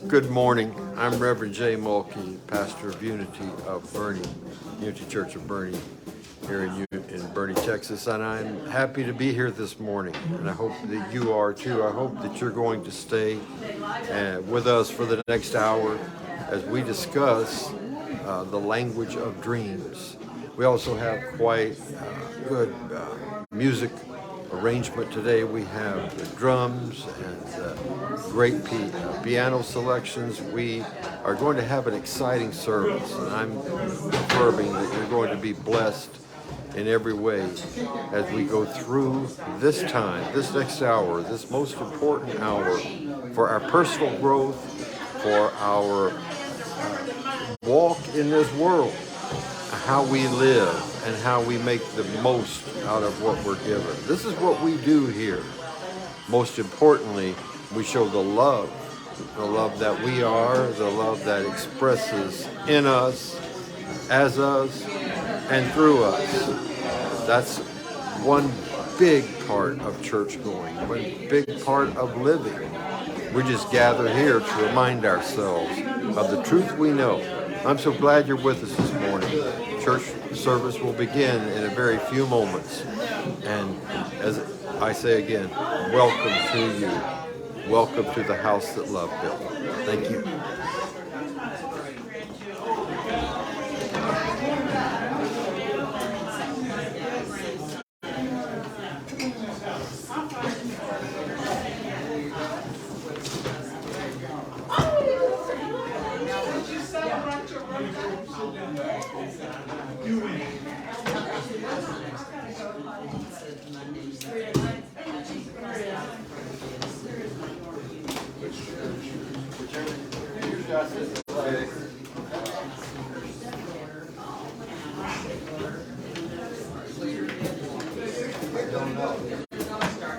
Good morning. I'm Reverend J. Mulkey, pastor of Unity of Boerne, Unity Church of Boerne, here in Boerne, Texas. And I'm happy to be here this morning, and I hope that you are too. I hope that you're going to stay with us for the next hour as we discuss the language of dreams. We also have quite good music arrangement today. We have the drums and great piano selections. We are going to have an exciting service, and I'm affirming that you're going to be blessed in every way as we go through this time, this next hour, this most important hour for our personal growth, for our walk in this world, how we live and how we make the most out of what we're given. This is what we do here. Most importantly, we show the love that we are, the love that expresses in us, as us, and through us. That's one big part of church going, one big part of living. We just gather here to remind ourselves of the truth we know. I'm so glad you're with us this morning. Church service will begin in a very few moments. And as I say again, welcome to you. Welcome to the house that love built. Thank you.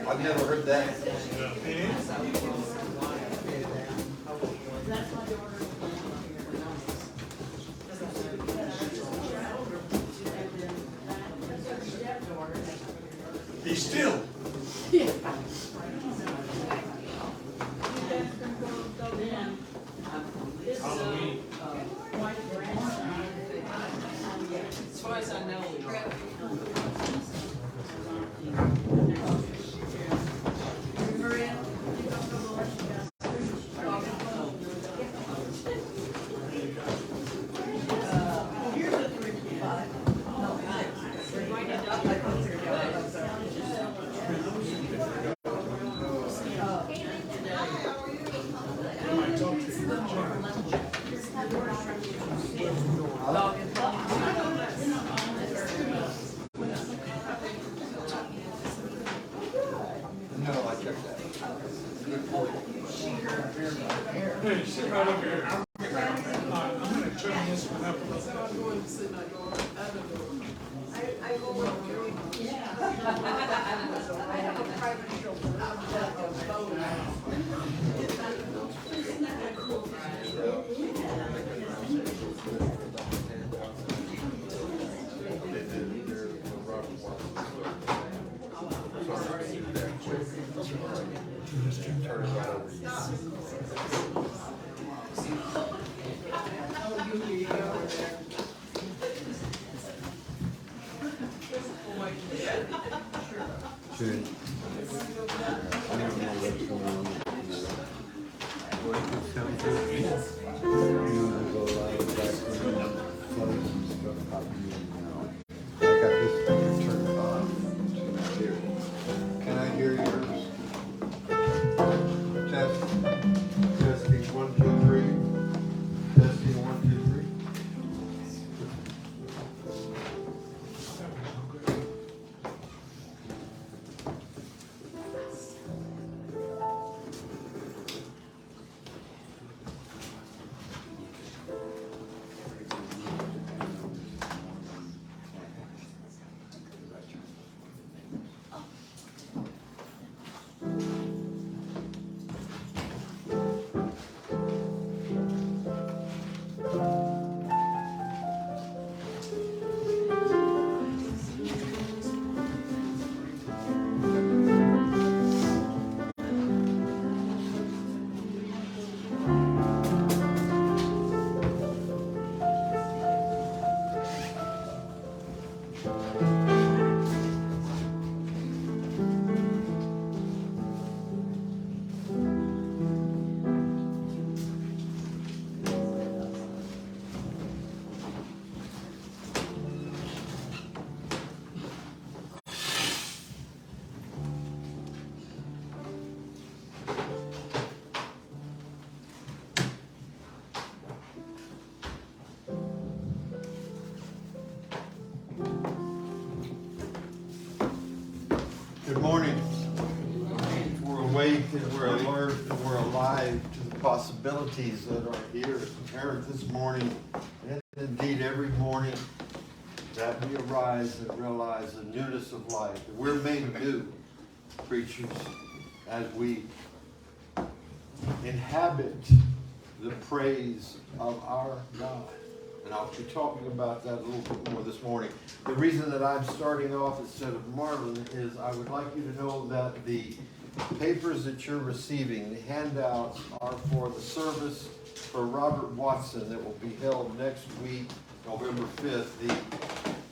I've never heard that. Be still. Halloween. As far as I know, Hey, sit right up here. I'm going to turn this one up. Can I hear yours? Testing 1, 2, 3. Testing 1, 2, 3. to the possibilities that are here apparent this morning, and indeed every morning that we arise and realize the newness of life. We're made new creatures as we inhabit the praise of our God. And I'll be talking about that a little bit more this morning. The reason that I'm starting off instead of Marlon is I would like you to know that the papers that you're receiving, the handouts, are for the service for Robert Watson that will be held next week, November 5th. The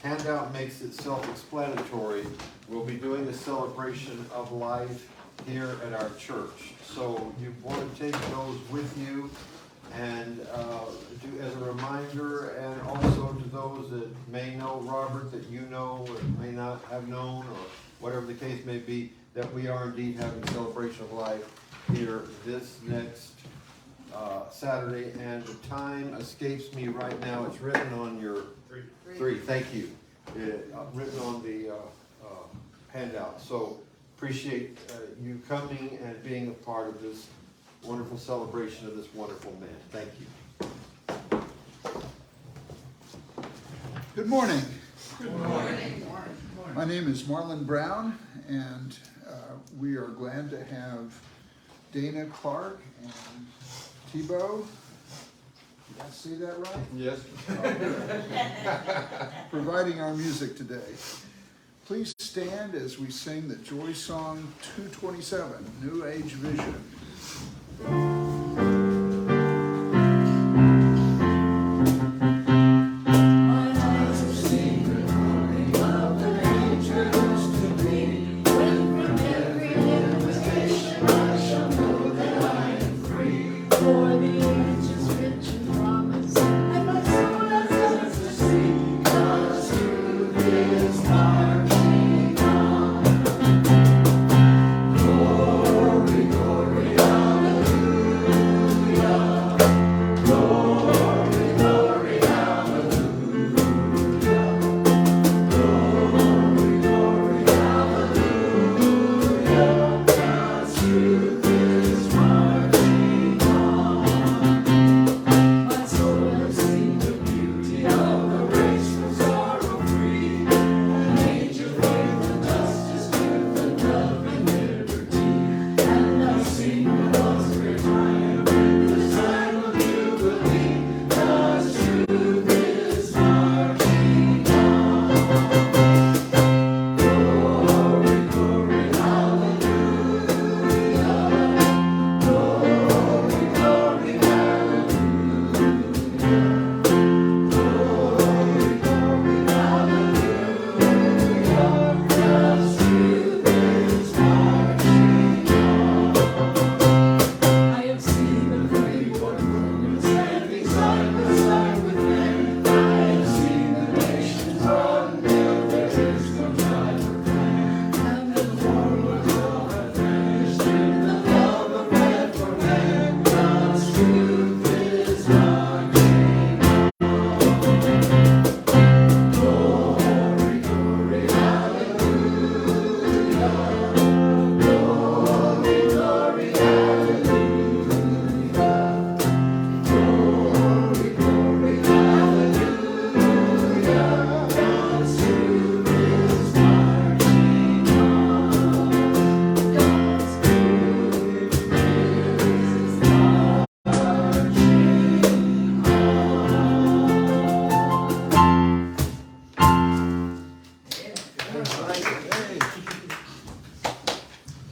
handout makes it self-explanatory. We'll be doing a celebration of life here at our church. So you want to take those with you and do as a reminder, and also to those that may know Robert that you know or may not have known, or whatever the case may be, that we are indeed having a celebration of life here this next Saturday, and the time escapes me right now. It's written on your three. Thank you. Written on the handout. So appreciate you coming and being a part of this wonderful celebration of this wonderful man. Thank you. Good morning. Good morning. My name is Marlon Brown, and we are glad to have Dana Clark and Tebow. Did I say that right? Yes. Providing our music today. Please stand as we sing the Joy Song 227, New Age Vision.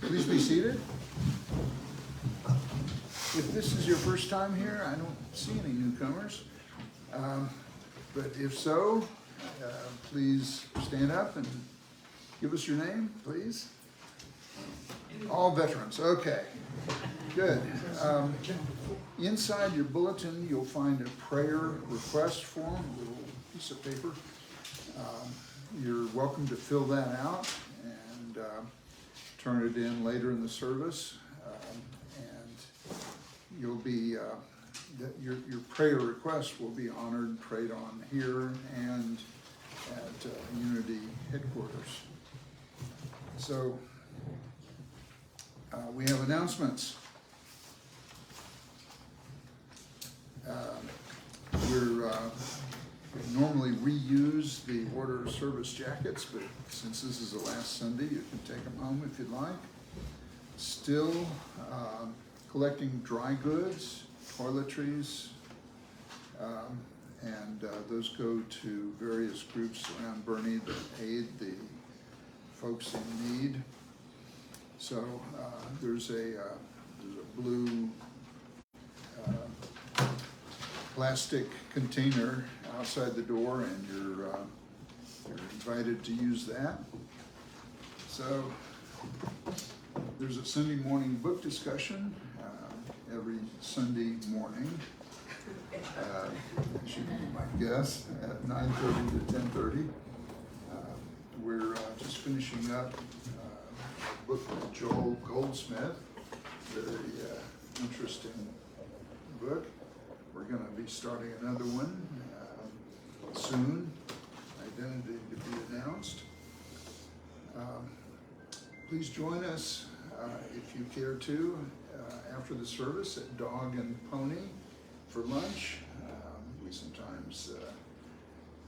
Please be seated. If this is your first time here, I don't see any newcomers. But if so, please stand up and give us your name, please. All veterans, okay, good. Inside your bulletin, you'll find a prayer request form, a little piece of paper. You're welcome to fill that out and turn it in later in the service. And you'll be, your prayer request will be honored, prayed on here and at Unity headquarters. So we have announcements. we normally reuse the order of service jackets, but since this is the last Sunday, you can take them home if you'd like. Still collecting dry goods, toiletries, and those go to various groups around Boerne that aid the folks in need. So there's a blue plastic container outside the door, and you're invited to use that. So there's a Sunday morning book discussion every Sunday morning, as you might guess, at 9:30 to 10:30. We're just finishing up a book by Joel Goldsmith, very interesting book. We're going to be starting another one soon, identity to be announced. Please join us if you care to after the service at Dog and Pony for lunch. We sometimes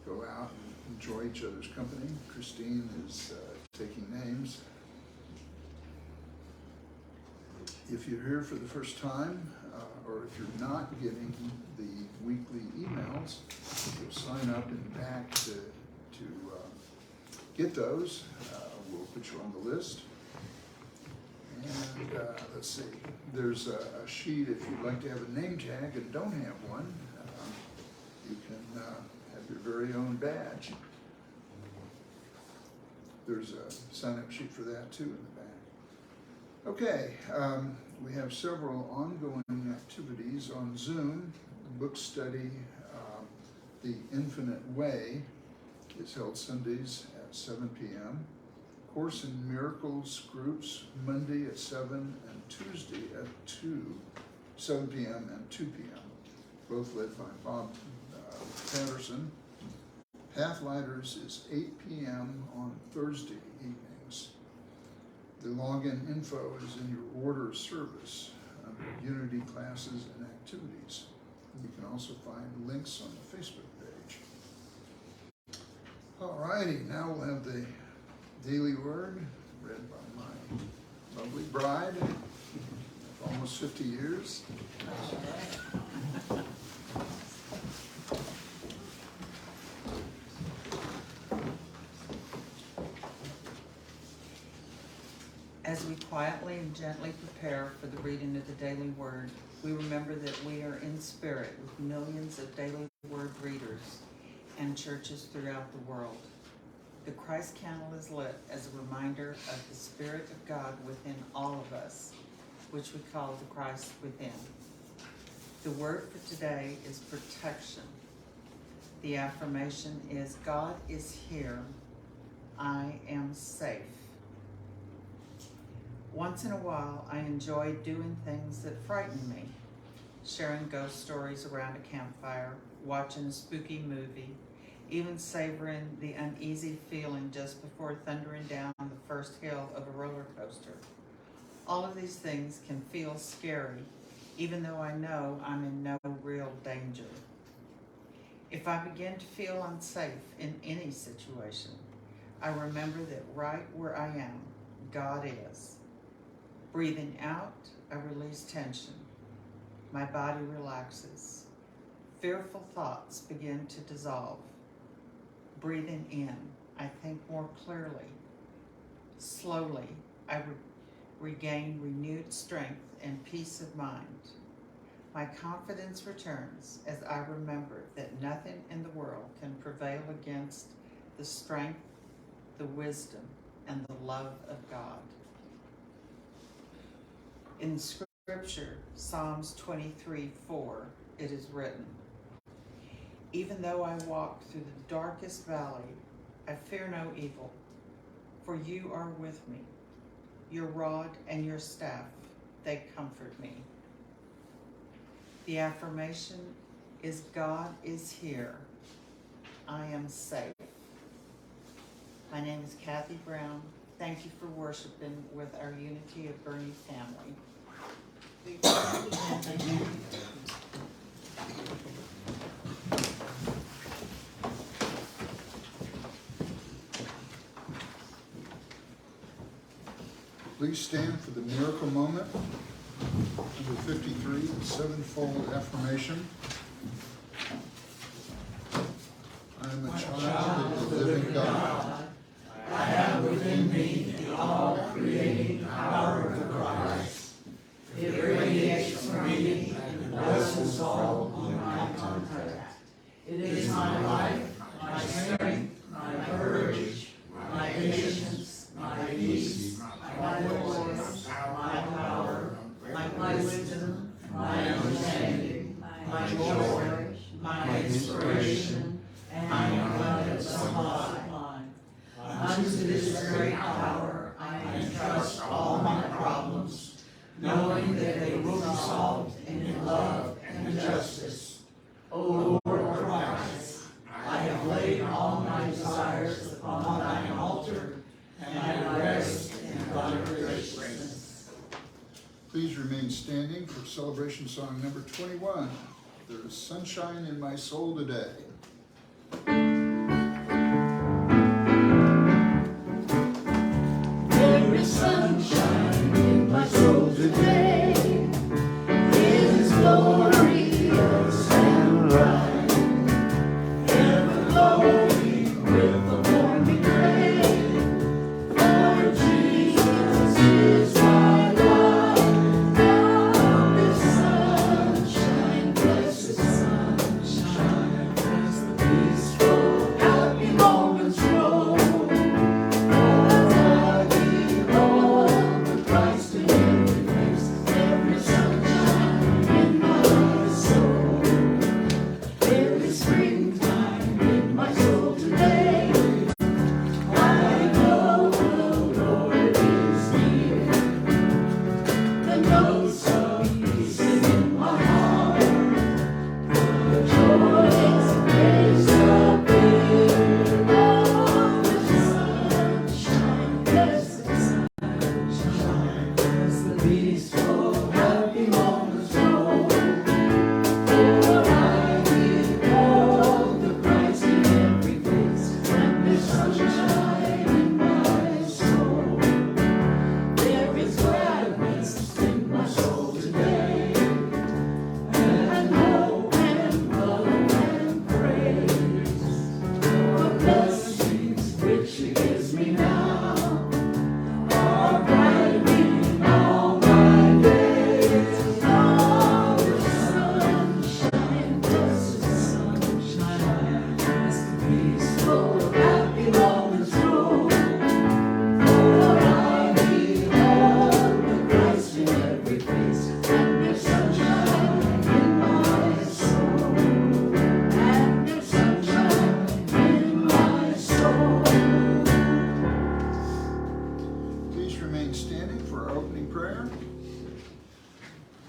go out and enjoy each other's company. Christine is taking names. If you're here for the first time, or if you're not getting the weekly emails, you'll sign up in the back to get those. We'll put you on the list. And let's see, there's a sheet if you'd like to have a name tag and don't have one. You can have your very own badge. There's a sign-up sheet for that too in the back. Okay, we have several ongoing activities on Zoom. Book study, The Infinite Way, is held Sundays at 7 p.m. Course in Miracles groups Monday at 7 and Tuesday at 7 p.m. and 2 p.m. Both led by Bob Patterson. Pathlighters is 8 p.m. on Thursday evenings. The login info is in your order of service under Unity classes and activities. You can also find links on the Facebook page. All righty, now we'll have the Daily Word read by my lovely bride of almost 50 years. As we quietly and gently prepare for the reading of the Daily Word, we remember that we are in spirit with millions of Daily Word readers and churches throughout the world. The Christ candle is lit as a reminder of the Spirit of God within all of us, which we call the Christ within. The word for today is protection. The affirmation is, God is here. I am safe. Once in a while, I enjoy doing things that frighten me. Sharing ghost stories around a campfire, watching a spooky movie, even savoring the uneasy feeling just before thundering down the first hill of a roller coaster. All of these things can feel scary, even though I know I'm in no real danger. If I begin to feel unsafe in any situation, I remember that right where I am, God is. Breathing out, I release tension. My body relaxes. Fearful thoughts begin to dissolve. Breathing in, I think more clearly. Slowly, I regain renewed strength and peace of mind. My confidence returns as I remember that nothing in the world can prevail against the strength, the wisdom, and the love of God. In Scripture, Psalms 23:4, it is written, even though I walk through the darkest valley, I fear no evil, for you are with me. Your rod and your staff, they comfort me. The affirmation is, God is here. I am safe. My name is Kathy Brown. Thank you for worshiping with our Unity of Boerne family. Thank you. Please stand for the miracle moment. Number 53, the sevenfold affirmation. I am a child of the living God. I have within me the all-creating power of Christ. It radiates from me and blesses all whom I contact. It is my life, my strength, my courage, my patience, my peace, my voice, my power, my wisdom, my understanding, my joy, my inspiration, and my abundance of supply. Unto this great power I entrust all my problems, knowing that they will be solved in love and justice. O Lord Christ, I have laid all my desires upon thine altar, and I rest in thy graciousness. Please remain standing for celebration song number 21. There is sunshine in my soul today. There is sunshine in my soul today. It is glorious and bright, ever glowing with the morning ray. For Jesus is my life. Oh, this sunshine, blessed sunshine, as the peaceful, happy moments roll.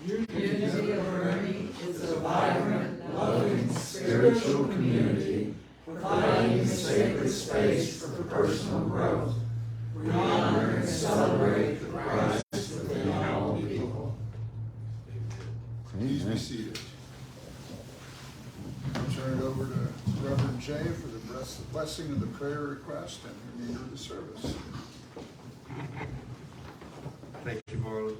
Unity of Boerne is a vibrant, loving, spiritual community, providing a sacred space for personal growth. We honor and celebrate the Christ within all people. Please be seated. I'll turn it over to Reverend Jay for the blessing of the prayer request and the remainder of the service. Thank you, Marlon.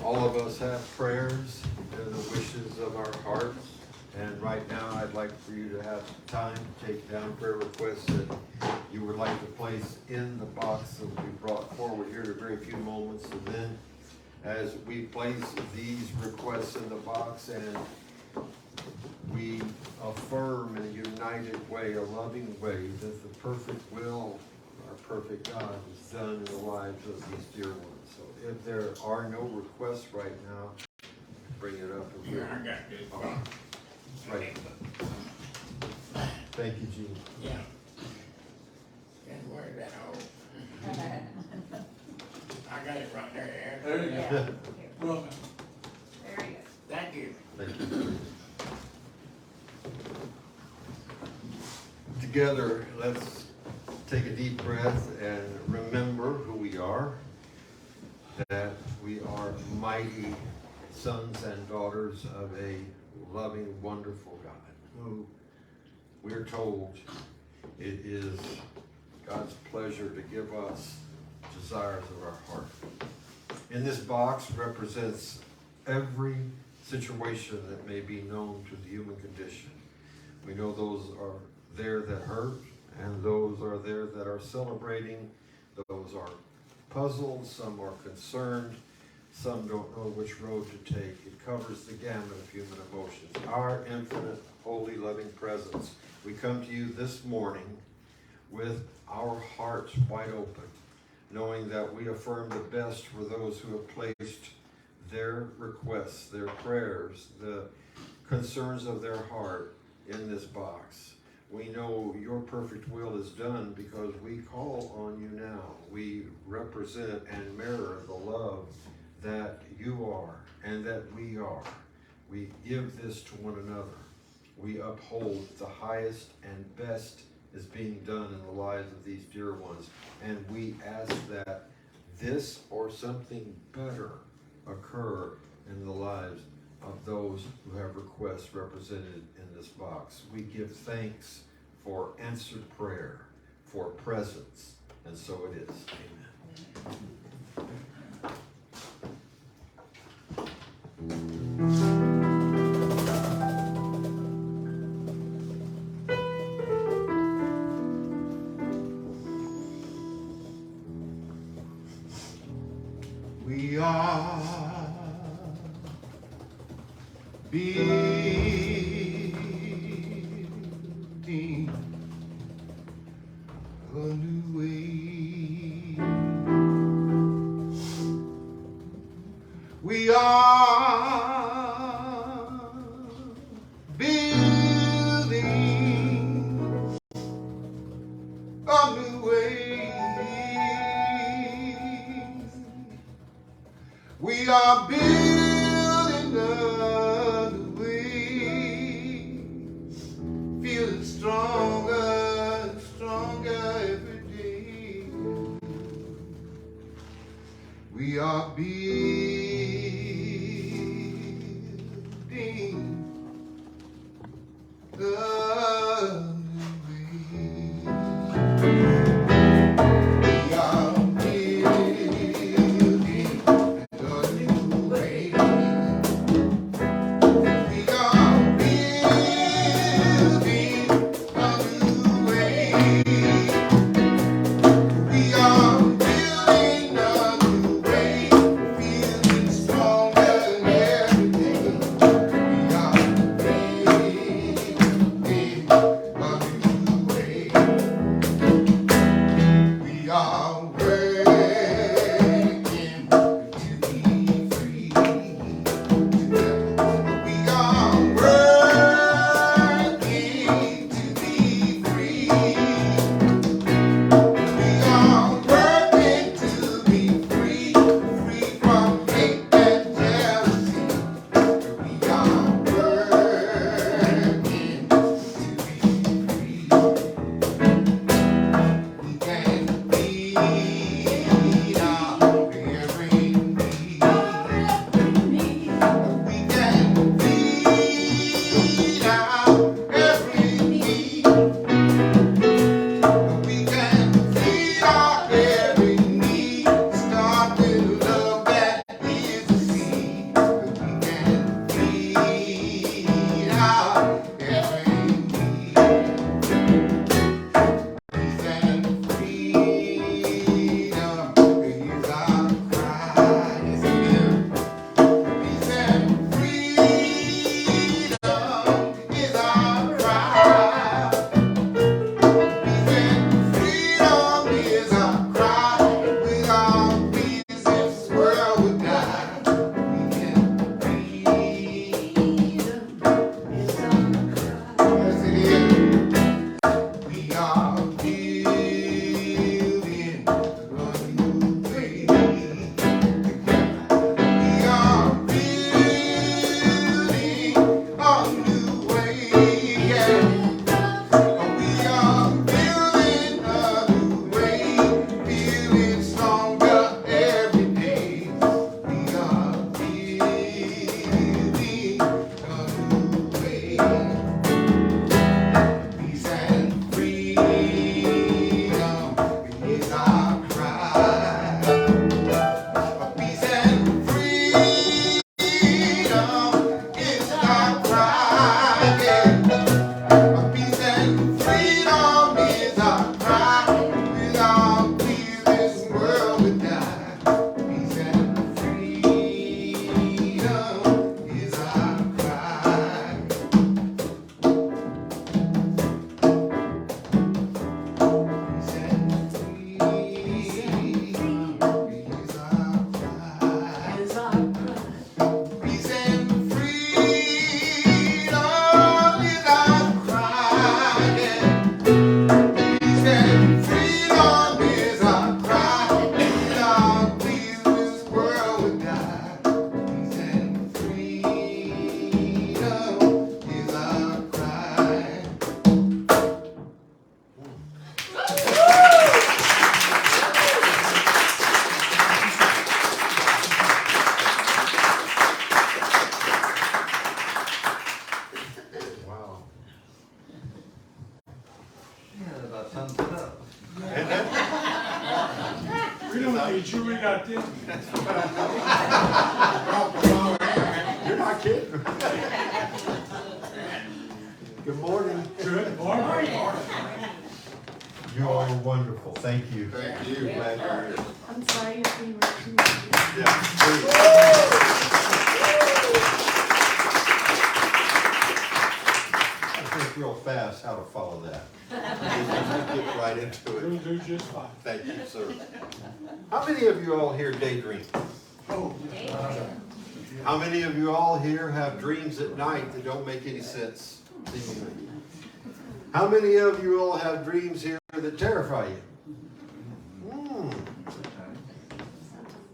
All of us have prayers and the wishes of our hearts. And right now, I'd like for you to have time to take down prayer requests that you would like to place in the box that will be brought forward here in a very few moments. And then as we place these requests in the box and we affirm in a united way, a loving way, that the perfect will of our perfect God is done in the lives of these dear ones. So if there are no requests right now, bring it up. Yeah, I got this. Right. Thank you, Gene. Yeah. Can't worry that old. I got it right there. There you go. Well, There you go. thank you. Thank you. Together, let's take a deep breath and remember who we are, that we are mighty sons and daughters of a loving, wonderful God, who we're told It is God's pleasure to give us desires of our heart. In this box represents every situation that may be known to the human condition. We know those are there that hurt, and those are there that are celebrating. Those are puzzled, some are concerned, some don't know which road to take. It covers the gamut of human emotions. Our infinite, holy, loving presence. We come to you this morning with our hearts wide open, knowing that we affirm the best for those who have placed their requests, their prayers, the concerns of their heart in this box. We know your perfect will is done because we call on you now. We represent and mirror the love that you are and that we are. We give this to one another. We uphold the highest and best is being done in the lives of these dear ones. And we ask that this or something better occur in the lives of those who have requests represented in this box. We give thanks for answered prayer, for presence, and so it is. Amen. We are building a new way. We are building a new way. We are building a new way, feeling stronger and stronger every day. We are building a new way. We are building a new way. We are building a new way. We are building a new way, feeling stronger every day. We are building a new way. again. You're not kidding. Good morning. Good morning. You all are wonderful. Thank you. Thank you. Glad you're here. I'm sorry if we were too Yeah, please. I think real fast how to follow that. Get right into it. You'll do just fine. Thank you, sir. How many of you all here daydream? Oh, How many of you all here have dreams at night that don't make any sense, seemingly? How many of you all have dreams here that terrify you?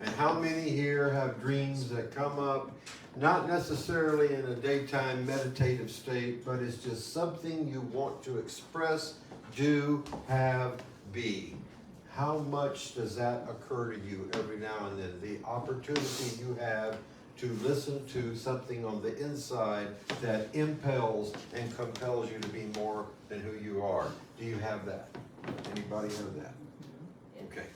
And how many here have dreams that come up, not necessarily in a daytime meditative state, but it's just something you want to express, do, have, be? How much does that occur to you every now and then? The opportunity you have to listen to something on the inside that impels and compels you to be more than who you are. Do you have that? Anybody have that? Okay.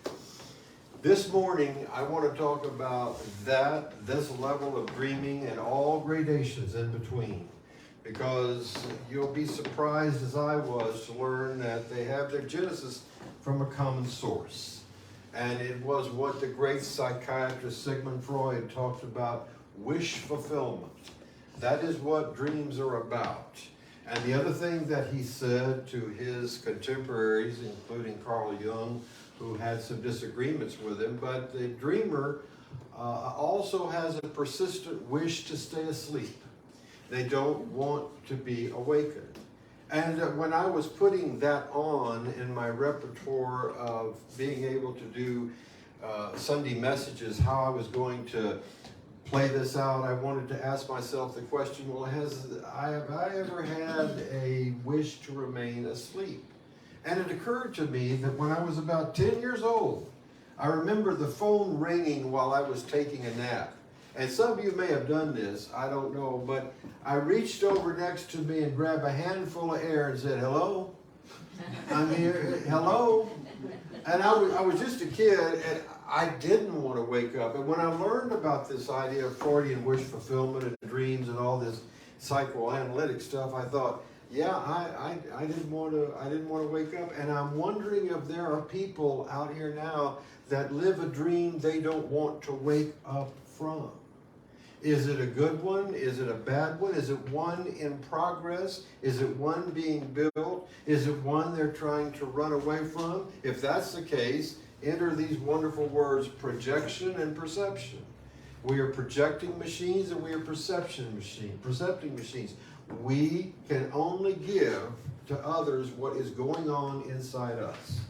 This morning, I want to talk about this level of dreaming and all gradations in between. Because you'll be surprised, as I was, to learn that they have their genesis from a common source. And it was what the great psychiatrist Sigmund Freud talked about, wish fulfillment. That is what dreams are about. And the other thing that he said to his contemporaries, including Carl Jung, who had some disagreements with him, but the dreamer also has a persistent wish to stay asleep. They don't want to be awakened. And when I was putting that on in my repertoire of being able to do Sunday messages, how I was going to play this out, I wanted to ask myself the question, well, have I ever had a wish to remain asleep? And it occurred to me that when I was about 10 years old, I remember the phone ringing while I was taking a nap. And some of you may have done this, I don't know, but I reached over next to me and grabbed a handful of air and said, hello? I'm here, hello? And I was just a kid, and I didn't want to wake up. And when I learned about this idea of Freudian wish fulfillment and dreams and all this psychoanalytic stuff, I thought, yeah, I didn't want to wake up. And I'm wondering if there are people out here now that live a dream they don't want to wake up from. Is it a good one? Is it a bad one? Is it one in progress? Is it one being built? Is it one they're trying to run away from? If that's the case, enter these wonderful words, projection and perception. We are projecting machines and we are percepting machines. We can only give to others what is going on inside us.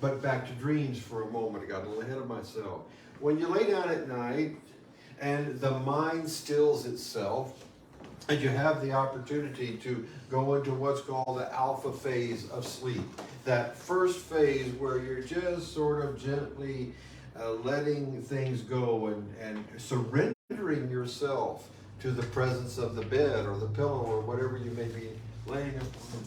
But back to dreams for a moment. I got a little ahead of myself. When you lay down at night, and the mind stills itself, and you have the opportunity to go into what's called the alpha phase of sleep. That first phase where you're just sort of gently letting things go and surrendering yourself to the presence of the bed or the pillow or whatever you may be laying upon.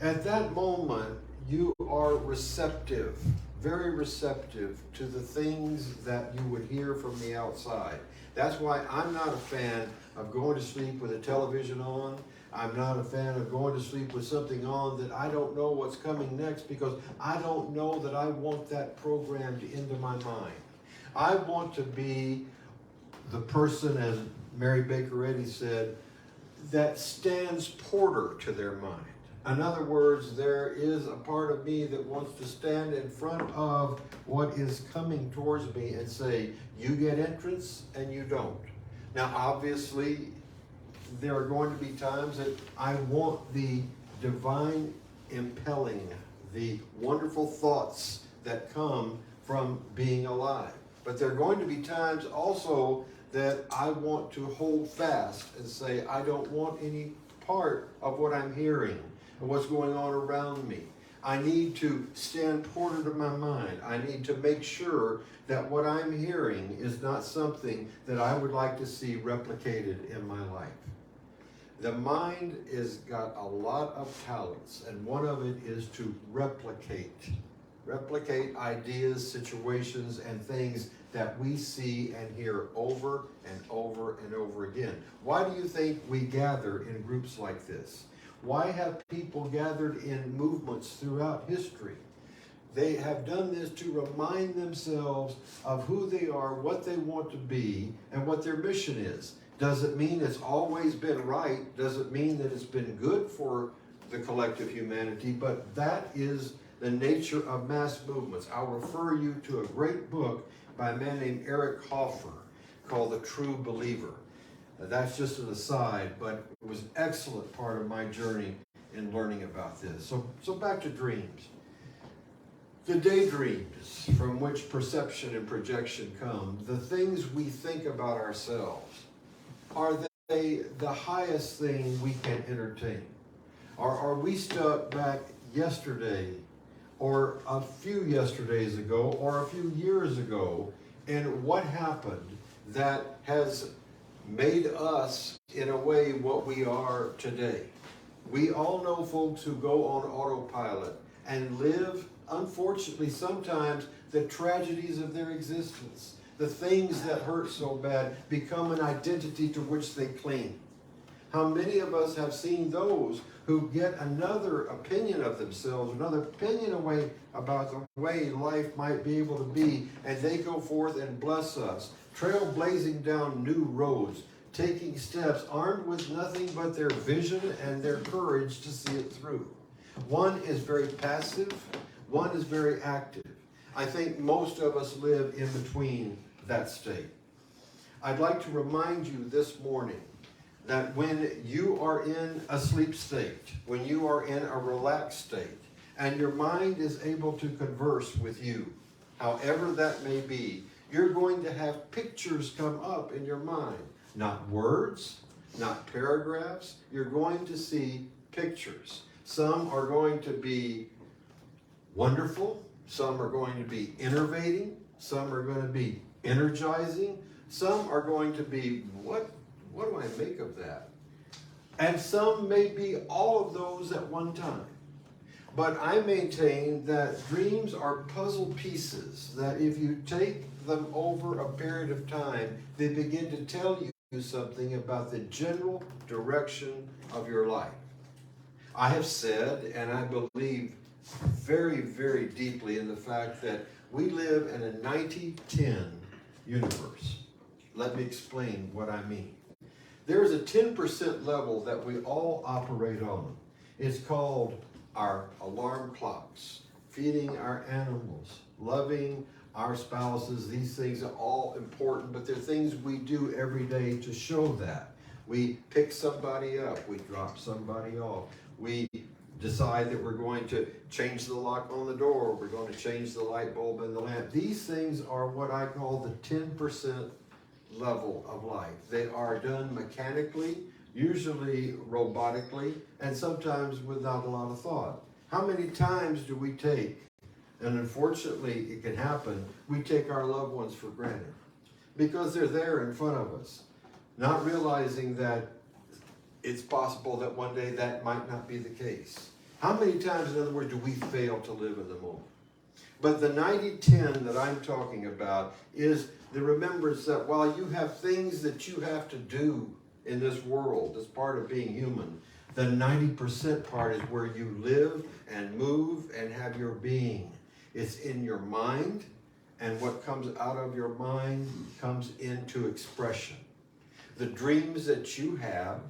At that moment, you are receptive, very receptive to the things that you would hear from the outside. That's why I'm not a fan of going to sleep with a television on. I'm not a fan of going to sleep with something on that I don't know what's coming next, because I don't know that I want that programmed into my mind. I want to be the person, as Mary Baker Eddy said, that stands porter to their mind. In other words, there is a part of me that wants to stand in front of what is coming towards me and say, you get entrance and you don't. Now, obviously, there are going to be times that I want the divine impelling, the wonderful thoughts that come from being alive. But there are going to be times also that I want to hold fast and say, I don't want any part of what I'm hearing and what's going on around me. I need to stand porter to my mind. I need to make sure that what I'm hearing is not something that I would like to see replicated in my life. The mind has got a lot of talents, and one of it is to replicate ideas, situations, and things that we see and hear over and over and over again. Why do you think we gather in groups like this? Why have people gathered in movements throughout history? They have done this to remind themselves of who they are, what they want to be, and what their mission is. Does it mean it's always been right? Does it mean that it's been good for the collective humanity? But that is the nature of mass movements. I'll refer you to a great book by a man named Eric Hoffer called The True Believer. That's just an aside, but it was an excellent part of my journey in learning about this. So back to dreams. The daydreams from which perception and projection come, the things we think about ourselves, are they the highest thing we can entertain? Or are we stuck back yesterday, or a few yesterdays ago, or a few years ago, and what happened that has made us, in a way, what we are today? We all know folks who go on autopilot and live, unfortunately, sometimes the tragedies of their existence. The things that hurt so bad become an identity to which they cling. How many of us have seen those who get another opinion of themselves, another opinion away about the way life might be able to be, and they go forth and bless us, trailblazing down new roads, taking steps, armed with nothing but their vision and their courage to see it through. One is very passive, one is very active. I think most of us live in between that state. I'd like to remind you this morning that when you are in a sleep state, when you are in a relaxed state, and your mind is able to converse with you, however that may be, you're going to have pictures come up in your mind. Not words, not paragraphs. You're going to see pictures. Some are going to be wonderful. Some are going to be innervating. Some are going to be energizing. Some are going to be, what do I make of that? And some may be all of those at one time. But I maintain that dreams are puzzle pieces, that if you take them over a period of time, they begin to tell you something about the general direction of your life. I have said, and I believe very, very deeply in the fact that we live in a 90-10 universe. Let me explain what I mean. There is a 10% level that we all operate on. It's called our alarm clocks, feeding our animals, loving our spouses. These things are all important, but they're things we do every day to show that. We pick somebody up, we drop somebody off, we decide that we're going to change the lock on the door, we're going to change the light bulb in the lamp. These things are what I call the 10% level of life. They are done mechanically, usually robotically, and sometimes without a lot of thought. How many times do we take, and unfortunately it can happen, we take our loved ones for granted because they're there in front of us, not realizing that it's possible that one day that might not be the case. How many times, in other words, do we fail to live in the moment? But the 90-10 that I'm talking about is the remembrance that while you have things that you have to do in this world as part of being human, the 90% part is where you live and move and have your being. It's in your mind, and what comes out of your mind comes into expression. The dreams that you have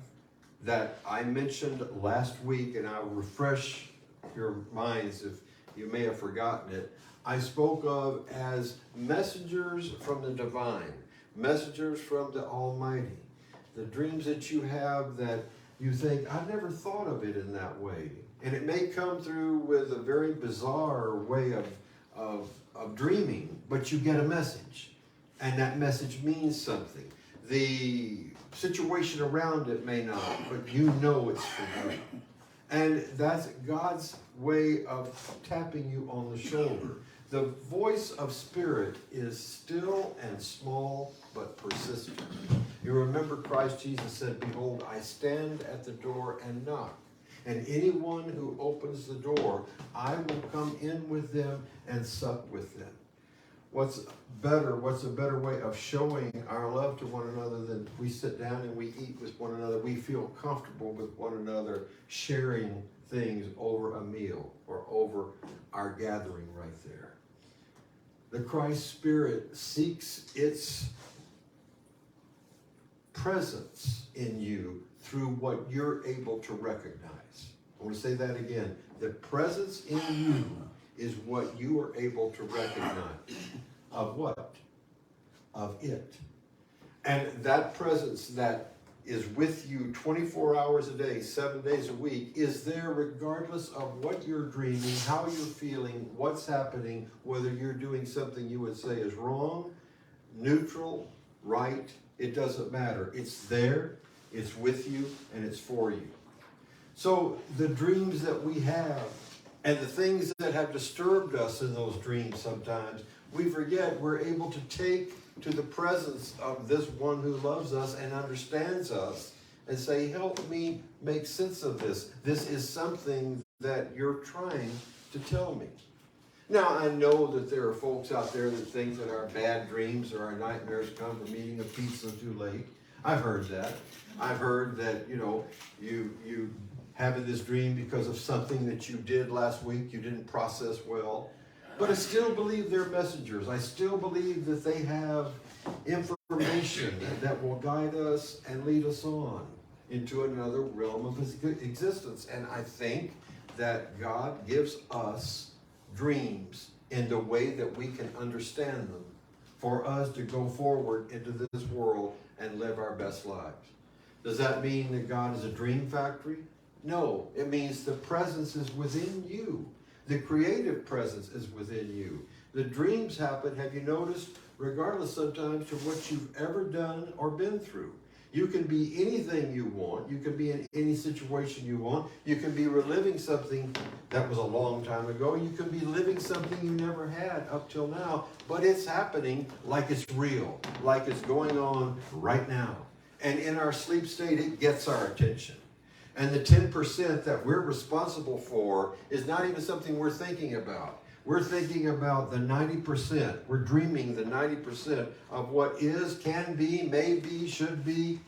that I mentioned last week, and I'll refresh your minds if you may have forgotten it, I spoke of as messengers from the divine, messengers from the Almighty. The dreams that you have that you think, I never thought of it in that way. And it may come through with a very bizarre way of dreaming, but you get a message. And that message means something. The situation around it may not, but you know it's for you. And that's God's way of tapping you on the shoulder. The voice of spirit is still and small, but persistent. You remember Christ Jesus said, behold, I stand at the door and knock. And anyone who opens the door, I will come in with them and sup with them. what's a better way of showing our love to one another than we sit down and we eat with one another. We feel comfortable with one another, sharing things over a meal or over our gathering right there. The Christ Spirit seeks its presence in you through what you're able to recognize. I want to say that again. The presence in you is what you are able to recognize. Of what? Of it. And that presence that is with you 24 hours a day, 7 days a week, is there regardless of what you're dreaming, how you're feeling, what's happening, whether you're doing something you would say is wrong, neutral, right, it doesn't matter. It's there, it's with you, and it's for you. So the dreams that we have and the things that have disturbed us in those dreams sometimes, we forget we're able to take to the presence of this one who loves us and understands us and say, help me make sense of this. This is something that you're trying to tell me. Now, I know that there are folks out there that think that our bad dreams or our nightmares come from eating a pizza too late. I've heard that. I've heard that, you having this dream because of something that you did last week you didn't process well. But I still believe they're messengers. I still believe that they have information that will guide us and lead us on into another realm of existence. And I think that God gives us dreams in the way that we can understand them for us to go forward into this world and live our best lives. Does that mean that God is a dream factory? No, it means the presence is within you. The creative presence is within you. The dreams happen, have you noticed, regardless sometimes of what you've ever done or been through. You can be anything you want. You can be in any situation you want. You can be reliving something that was a long time ago. You can be living something you never had up till now. But it's happening like it's real, like it's going on right now. And in our sleep state, it gets our attention. And the 10% that we're responsible for is not even something we're thinking about. We're thinking about the 90%. We're dreaming the 90% of what is, can be, may be, should be,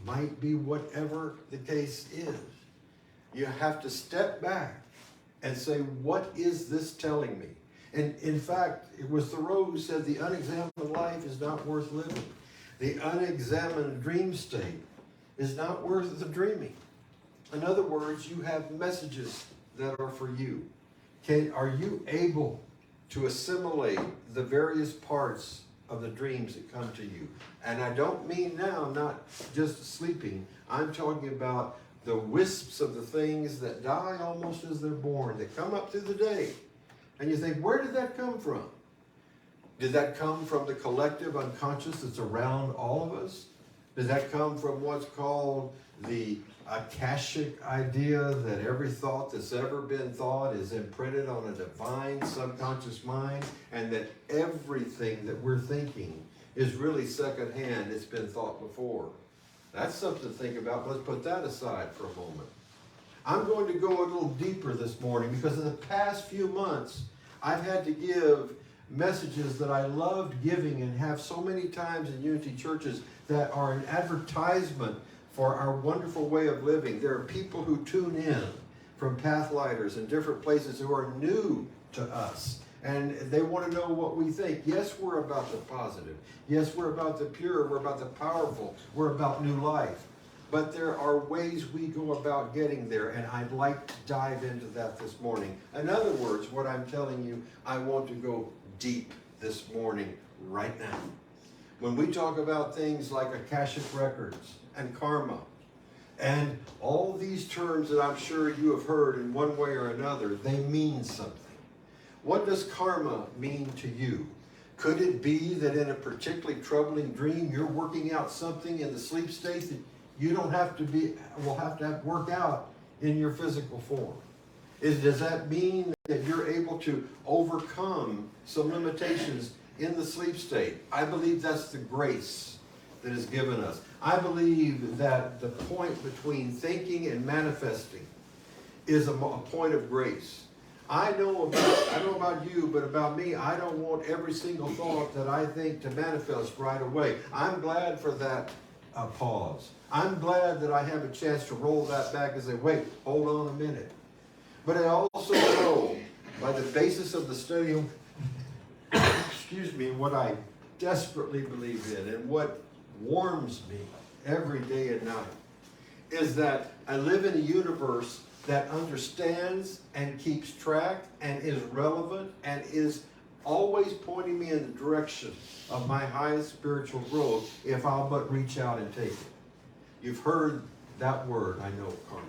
might be, whatever the case is. You have to step back and say, what is this telling me? And in fact, it was Thoreau who said the unexamined life is not worth living. The unexamined dream state is not worth the dreaming. In other words, you have messages that are for you. Are you able to assimilate the various parts of the dreams that come to you? And I don't mean now, not just sleeping. I'm talking about the wisps of the things that die almost as they're born, that come up through the day. And you think, where did that come from? Did that come from the collective unconscious that's around all of us? Did that come from what's called the Akashic idea that every thought that's ever been thought is imprinted on a divine subconscious mind, and that everything that we're thinking is really secondhand, it's been thought before? That's something to think about. Let's put that aside for a moment. I'm going to go a little deeper this morning because in the past few months, I've had to give messages that I loved giving and have so many times in Unity churches that are an advertisement for our wonderful way of living. There are people who tune in from Pathlighters and different places who are new to us, and they want to know what we think. Yes, we're about the positive. Yes, we're about the pure. We're about the powerful. We're about new life. But there are ways we go about getting there, and I'd like to dive into that this morning. In other words, what I'm telling you, I want to go deep this morning, right now. When we talk about things like Akashic Records and karma, and all these terms that I'm sure you have heard in one way or another, they mean something. What does karma mean to you? Could it be that in a particularly troubling dream, you're working out something in the sleep state that you don't have to will have to work out in your physical form? Does that mean that you're able to overcome some limitations in the sleep state? I believe that's the grace that is given us. I believe that the point between thinking and manifesting is a point of grace. I know about you, but about me, I don't want every single thought that I think to manifest right away. I'm glad for that pause. I'm glad that I have a chance to roll that back and say, wait, hold on a minute. But I also know, by the basis of the study, excuse me, what I desperately believe in and what warms me every day and night, is that I live in a universe that understands and keeps track and is relevant and is always pointing me in the direction of my highest spiritual growth if I'll but reach out and take it. You've heard that word, I know, karma.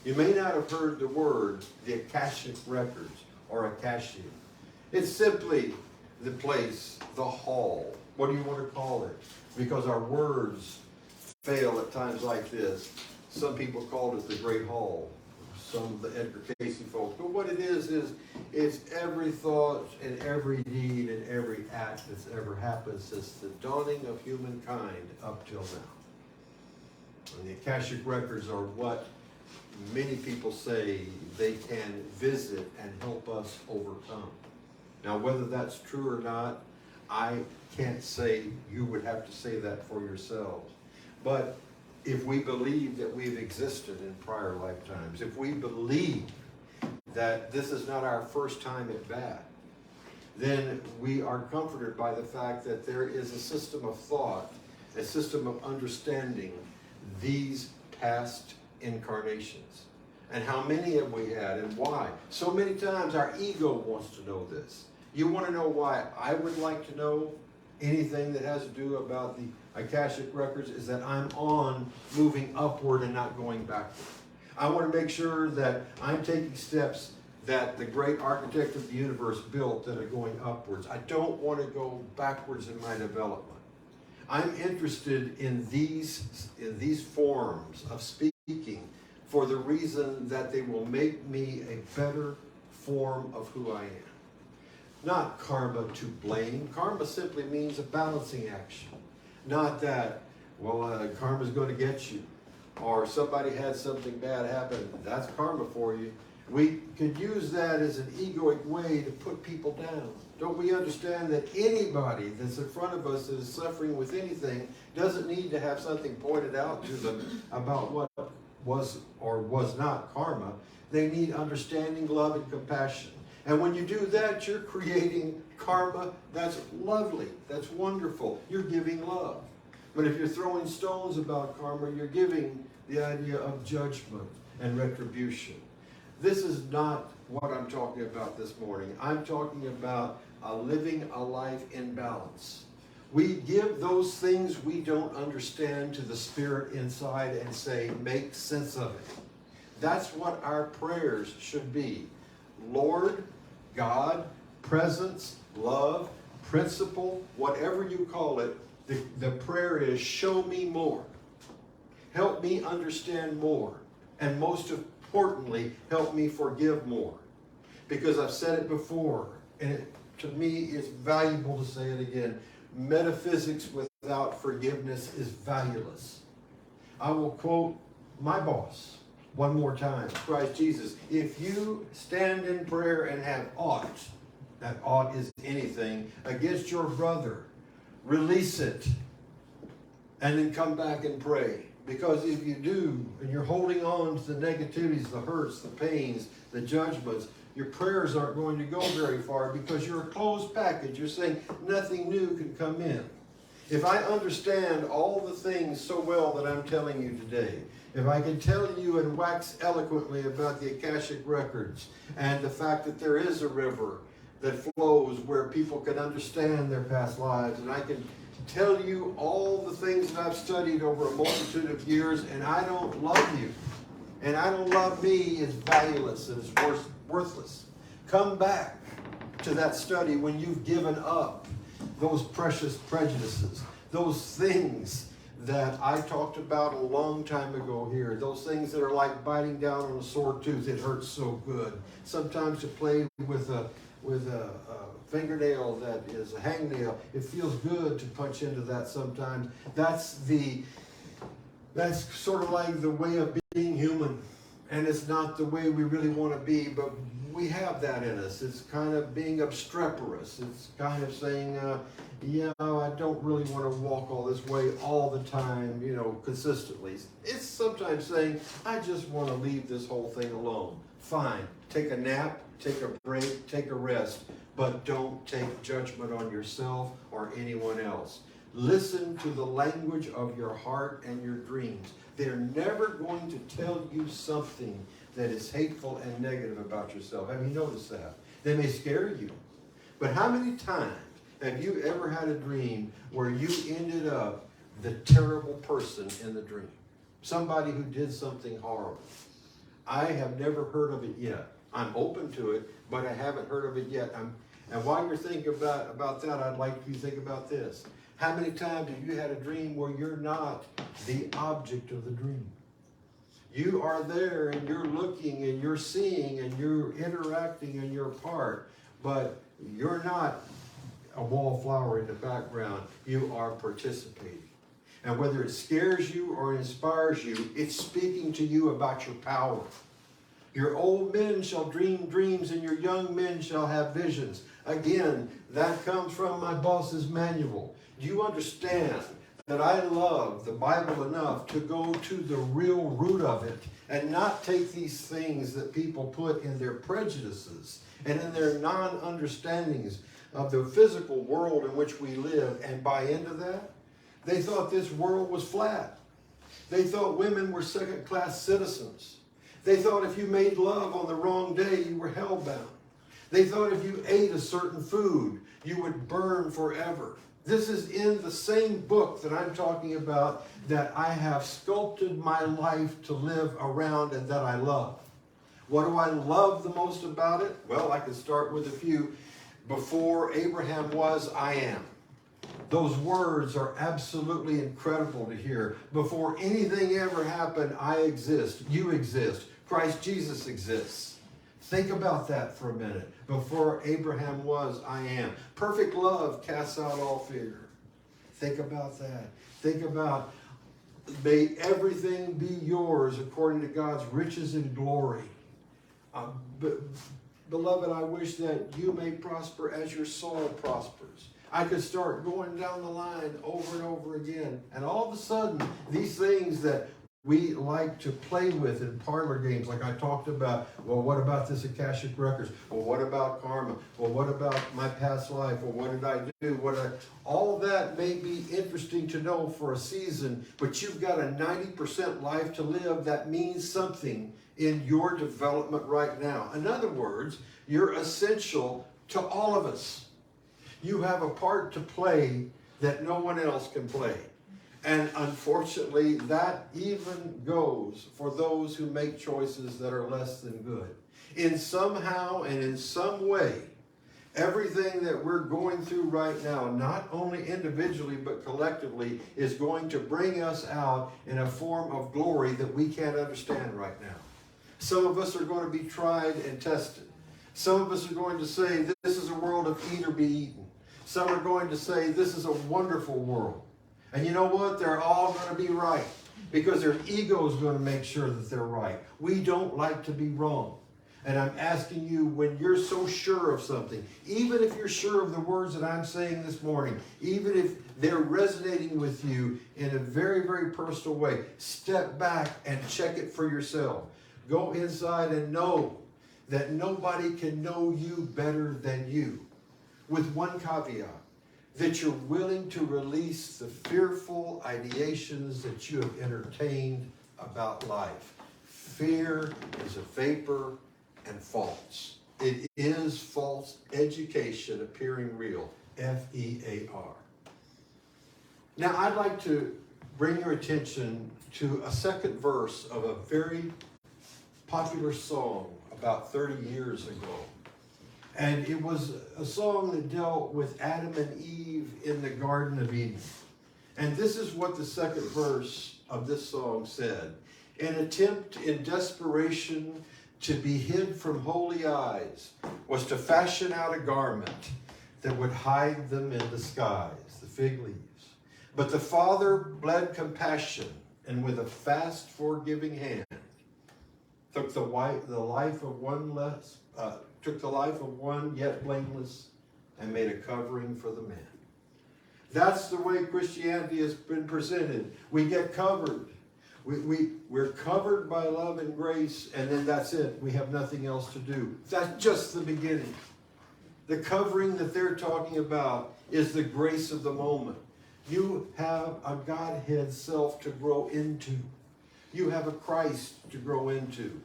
You may not have heard the word, the Akashic Records or Akashic. It's simply the place, the hall. What do you want to call it? Because our words fail at times like this. Some people called it the Great Hall. Some of the Edgar Casey folks. But what it is it's every thought and every deed and every act that's ever happened since the dawning of humankind up till now. And the Akashic Records are what many people say they can visit and help us overcome. Now, whether that's true or not, I can't say. You would have to say that for yourselves. But if we believe that we've existed in prior lifetimes, if we believe that this is not our first time at bat, then we are comforted by the fact that there is a system of thought, a system of understanding these past incarnations. And how many have we had and why? So many times our ego wants to know this. You want to know why I would like to know anything that has to do about the Akashic Records is that I'm on moving upward and not going backward. I want to make sure that I'm taking steps that the great architect of the universe built that are going upwards. I don't want to go backwards in my development. I'm interested in these forms of speaking for the reason that they will make me a better form of who I am. Not karma to blame. Karma simply means a balancing action. Not that, well, karma's going to get you. Or somebody had something bad happen. That's karma for you. We could use that as an egoic way to put people down. Don't we understand that anybody that's in front of us that is suffering with anything doesn't need to have something pointed out to them about what was or was not karma. They need understanding, love, and compassion. And when you do that, you're creating karma that's lovely, that's wonderful. You're giving love. But if you're throwing stones about karma, you're giving the idea of judgment and retribution. This is not what I'm talking about this morning. I'm talking about living a life in balance. We give those things we don't understand to the spirit inside and say, make sense of it. That's what our prayers should be. Lord, God, presence, love, principle, whatever you call it, the prayer is show me more. Help me understand more. And most importantly, help me forgive more. Because I've said it before, and to me it's valuable to say it again. Metaphysics without forgiveness is valueless. I will quote my boss one more time, Christ Jesus. If you stand in prayer and have aught, that aught is anything, against your brother, release it and then come back and pray. Because if you do, and you're holding on to the negativities, the hurts, the pains, the judgments, your prayers aren't going to go very far because you're a closed package. You're saying nothing new can come in. If I understand all the things so well that I'm telling you today, if I can tell you and wax eloquently about the Akashic Records and the fact that there is a river that flows where people can understand their past lives, and I can tell you all the things that I've studied over a multitude of years, and I don't love you, and I don't love me, is valueless and it's worthless. Come back to that study when you've given up those precious prejudices, those things that I talked about a long time ago here, those things that are like biting down on a sore tooth. It hurts so good. Sometimes to play with a fingernail that is a hangnail, it feels good to punch into that sometimes. That's sort of like the way of being human. And it's not the way we really want to be, but we have that in us. It's kind of being obstreperous. It's kind of saying, yeah, I don't really want to walk all this way all the time, consistently. It's sometimes saying, I just want to leave this whole thing alone. Fine, take a nap, take a break, take a rest, but don't take judgment on yourself or anyone else. Listen to the language of your heart and your dreams. They're never going to tell you something that is hateful and negative about yourself. Have you noticed that? They may scare you. But how many times have you ever had a dream where you ended up the terrible person in the dream? Somebody who did something horrible. I have never heard of it yet. I'm open to it, but I haven't heard of it yet. And while you're thinking about that, I'd like you to think about this. How many times have you had a dream where you're not the object of the dream? You are there and you're looking and you're seeing and you're interacting and you're part, but you're not a wallflower in the background. You are participating. And whether it scares you or inspires you, it's speaking to you about your power. Your old men shall dream dreams and your young men shall have visions. Again, that comes from my boss's manual. Do you understand that I love the Bible enough to go to the real root of it and not take these things that people put in their prejudices and in their non-understandings of the physical world in which we live and buy into that? They thought this world was flat. They thought women were second-class citizens. They thought if you made love on the wrong day, you were hellbound. They thought if you ate a certain food, you would burn forever. This is in the same book that I'm talking about that I have sculpted my life to live around and that I love. What do I love the most about it? Well, I could start with a few. Before Abraham was, I am. Those words are absolutely incredible to hear. Before anything ever happened, I exist. You exist. Christ Jesus exists. Think about that for a minute. Before Abraham was, I am. Perfect love casts out all fear. Think about that. Think about, may everything be yours according to God's riches and glory. Beloved, I wish that you may prosper as your soul prospers. I could start going down the line over and over again. And all of a sudden, these things that we like to play with in parlor games, like I talked about, well, what about this Akashic Records? Well, what about karma? Well, what about my past life? Well, what did I do? All that may be interesting to know for a season, but you've got a 90% life to live that means something in your development right now. In other words, you're essential to all of us. You have a part to play that no one else can play. And unfortunately, that even goes for those who make choices that are less than good. In somehow and in some way, everything that we're going through right now, not only individually but collectively, is going to bring us out in a form of glory that we can't understand right now. Some of us are going to be tried and tested. Some of us are going to say, this is a world of eat or be eaten. Some are going to say, this is a wonderful world. And you know what? They're all going to be right because their ego is going to make sure that they're right. We don't like to be wrong. And I'm asking you, when you're so sure of something, even if you're sure of the words that I'm saying this morning, even if they're resonating with you in a very, very personal way, step back and check it for yourself. Go inside and know that nobody can know you better than you. With one caveat, that you're willing to release the fearful ideations that you have entertained about life. Fear is a vapor and false. It is false education appearing real. F-E-A-R. Now, I'd like to bring your attention to a second verse of a very popular song about 30 years ago. And it was a song that dealt with Adam and Eve in the Garden of Eden. And this is what the second verse of this song said. An attempt in desperation to be hid from holy eyes was to fashion out a garment that would hide them in the skies, the fig leaves. But the Father bled compassion, and with a fast forgiving hand, took the life of one yet blameless, and made a covering for the man. That's the way Christianity has been presented. We get covered. We're covered by love and grace, and then that's it. We have nothing else to do. That's just the beginning. The covering that they're talking about is the grace of the moment. You have a Godhead self to grow into. You have a Christ to grow into.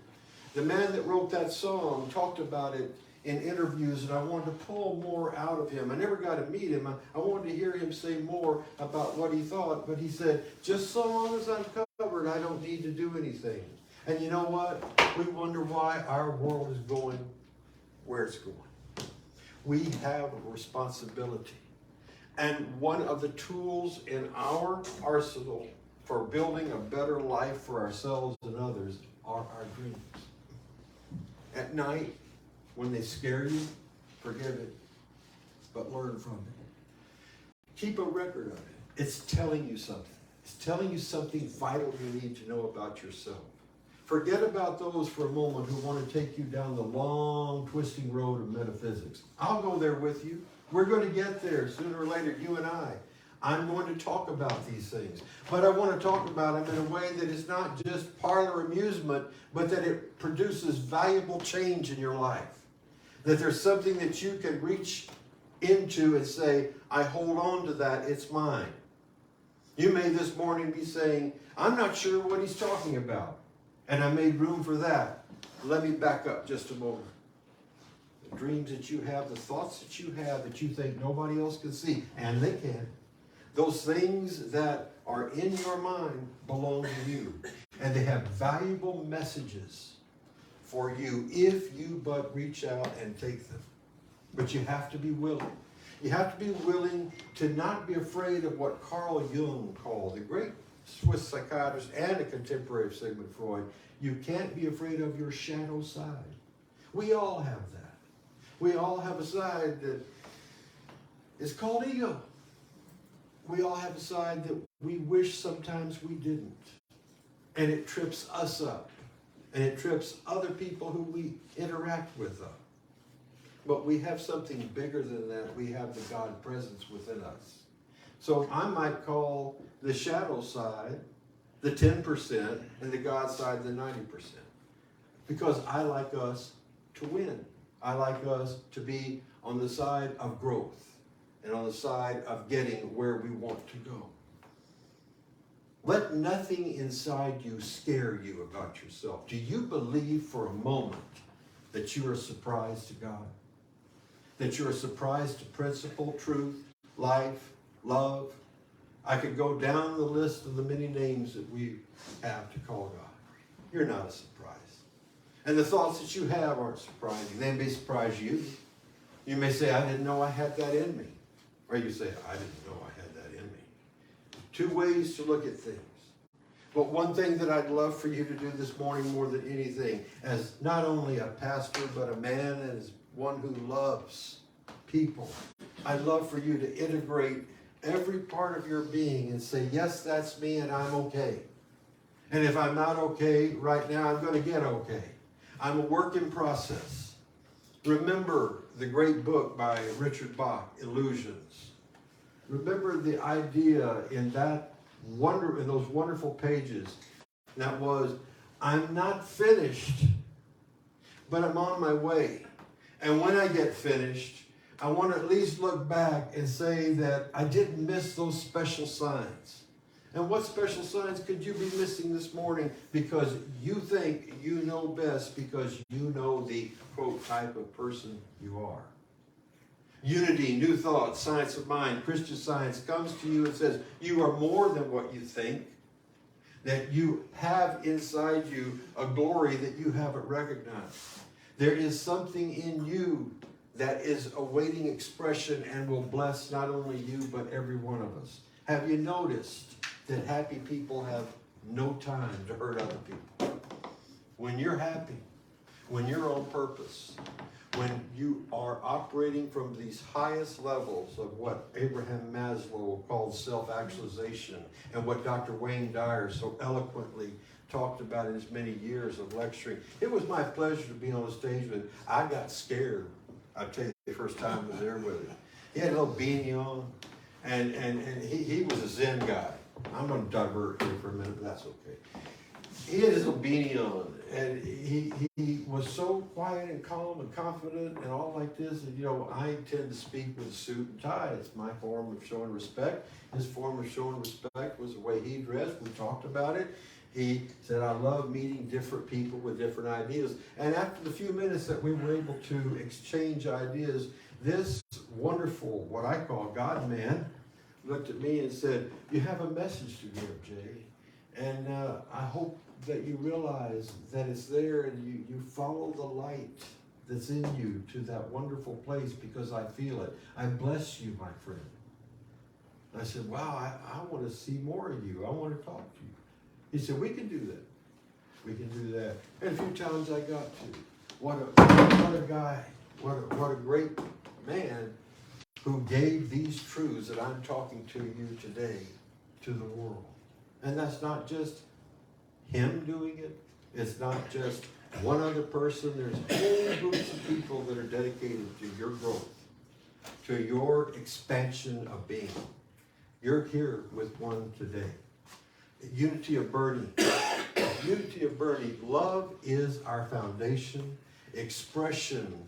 The man that wrote that song talked about it in interviews, and I wanted to pull more out of him. I never got to meet him. I wanted to hear him say more about what he thought, but he said, just so long as I'm covered, I don't need to do anything. And you know what? We wonder why our world is going where it's going. We have a responsibility. And one of the tools in our arsenal for building a better life for ourselves and others are our dreams. At night, when they scare you, forgive it, but learn from it. Keep a record of it. It's telling you something. It's telling you something vital you need to know about yourself. Forget about those for a moment who want to take you down the long, twisting road of metaphysics. I'll go there with you. We're going to get there sooner or later, you and I. I'm going to talk about these things. But I want to talk about them in a way that is not just parlor amusement, but that it produces valuable change in your life. That there's something that you can reach into and say, I hold on to that, it's mine. You may this morning be saying, I'm not sure what he's talking about. And I made room for that. Let me back up just a moment. The dreams that you have, the thoughts that you have that you think nobody else can see, and they can. Those things that are in your mind belong to you. And they have valuable messages for you if you but reach out and take them. But you have to be willing. You have to be willing to not be afraid of what Carl Jung called, the great Swiss psychiatrist and a contemporary of Sigmund Freud. You can't be afraid of your shadow side. We all have that. We all have a side that is called ego. We all have a side that we wish sometimes we didn't. And it trips us up. And it trips other people who we interact with up. But we have something bigger than that. We have the God presence within us. So I might call the shadow side the 10% and the God side the 90%. Because I like us to win. I like us to be on the side of growth and on the side of getting where we want to go. Let nothing inside you scare you about yourself. Do you believe for a moment that you are a surprise to God? That you're a surprise to principle, truth, life, love? I could go down the list of the many names that we have to call God. You're not a surprise. And the thoughts that you have aren't surprising. They may surprise you. You may say, I didn't know I had that in me. Or you say, I didn't know I had that in me. Two ways to look at things. But one thing that I'd love for you to do this morning more than anything, as not only a pastor, but a man and as one who loves people, I'd love for you to integrate every part of your being and say, yes, that's me and I'm okay. And if I'm not okay right now, I'm going to get okay. I'm a work in process. Remember the great book by Richard Bach, Illusions. Remember the idea in those wonderful pages that was, I'm not finished, but I'm on my way. And when I get finished, I want to at least look back and say that I didn't miss those special signs. And what special signs could you be missing this morning because you think you know best because you know the, quote, type of person you are? Unity, New Thought, Science of Mind, Christian Science comes to you and says you are more than what you think, that you have inside you a glory that you haven't recognized. There is something in you that is awaiting expression and will bless not only you but every one of us. Have you noticed that happy people have no time to hurt other people? When you're happy, when you're on purpose, when you are operating from these highest levels of what Abraham Maslow called self-actualization and what Dr. Wayne Dyer so eloquently talked about in his many years of lecturing. It was my pleasure to be on the stage with him. I got scared, I'll tell you, the first time I was there with him. He had a little beanie on, and he was a Zen guy. I'm going to divert here for a minute, but that's okay. He had his little beanie on, and he was so quiet and calm and confident and all like this. And, you know, I tend to speak with a suit and tie. It's my form of showing respect. His form of showing respect was the way he dressed. We talked about it. He said, I love meeting different people with different ideas. And after the few minutes that we were able to exchange ideas, this wonderful, what I call God man, looked at me and said, you have a message to give, Jay. And I hope that you realize that it's there and you follow the light that's in you to that wonderful place because I feel it. I bless you, my friend. I said, wow, I want to see more of you. I want to talk to you. He said, we can do that. We can do that. And a few times I got to. What a guy. What a great man who gave these truths that I'm talking to you today to the world. And that's not just him doing it. It's not just one other person. There's whole groups of people that are dedicated to your growth, to your expansion of being. You're here with one today. Unity of Boerne. Unity of Boerne. Love is our foundation. Expression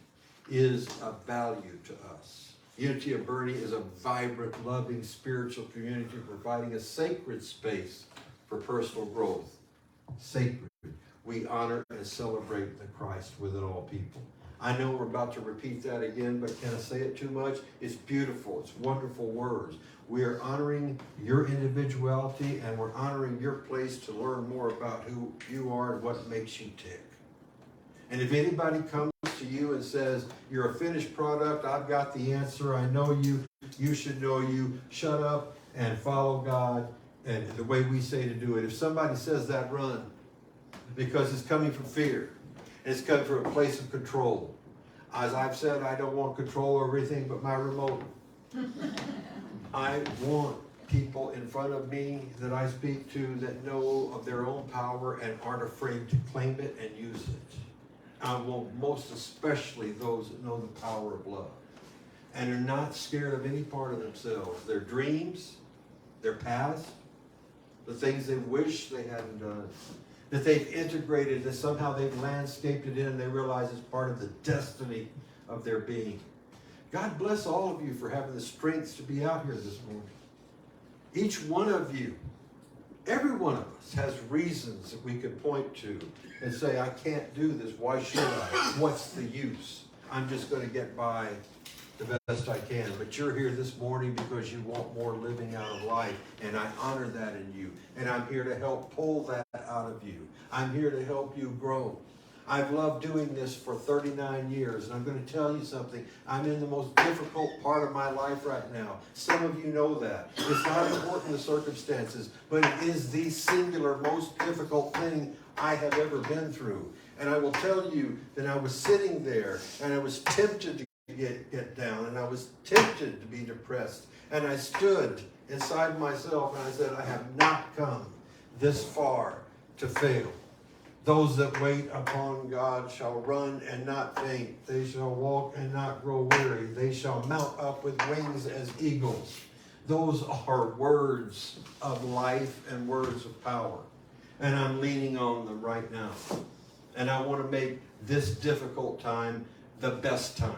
is a value to us. Unity of Boerne is a vibrant, loving, spiritual community providing a sacred space for personal growth. Sacred. We honor and celebrate the Christ within all people. I know we're about to repeat that again, but can I say it too much? It's beautiful. It's wonderful words. We are honoring your individuality and we're honoring your place to learn more about who you are and what makes you tick. And if anybody comes to you and says, you're a finished product, I've got the answer, I know you, you should know you, shut up and follow God and the way we say to do it. If somebody says that, run. Because it's coming from fear. And it's coming from a place of control. As I've said, I don't want control over everything but my remote. I want people in front of me that I speak to that know of their own power and aren't afraid to claim it and use it. I want most especially those that know the power of love and are not scared of any part of themselves, their dreams, their past, the things they wish they hadn't done, that they've integrated, that somehow they've landscaped it in and they realize it's part of the destiny of their being. God bless all of you for having the strength to be out here this morning. Each one of you, every one of us has reasons that we can point to and say, I can't do this. Why should I? What's the use? I'm just going to get by the best I can. But you're here this morning because you want more living out of life, and I honor that in you. And I'm here to help pull that out of you. I'm here to help you grow. I've loved doing this for 39 years, and I'm going to tell you something. I'm in the most difficult part of my life right now. Some of you know that. It's not important, the circumstances, but it is the singular most difficult thing I have ever been through. And I will tell you that I was sitting there, and I was tempted to get down, and I was tempted to be depressed. And I stood inside myself, and I said, I have not come this far to fail. Those that wait upon God shall run and not faint. They shall walk and not grow weary. They shall mount up with wings as eagles. Those are words of life and words of power. And I'm leaning on them right now. And I want to make this difficult time the best time.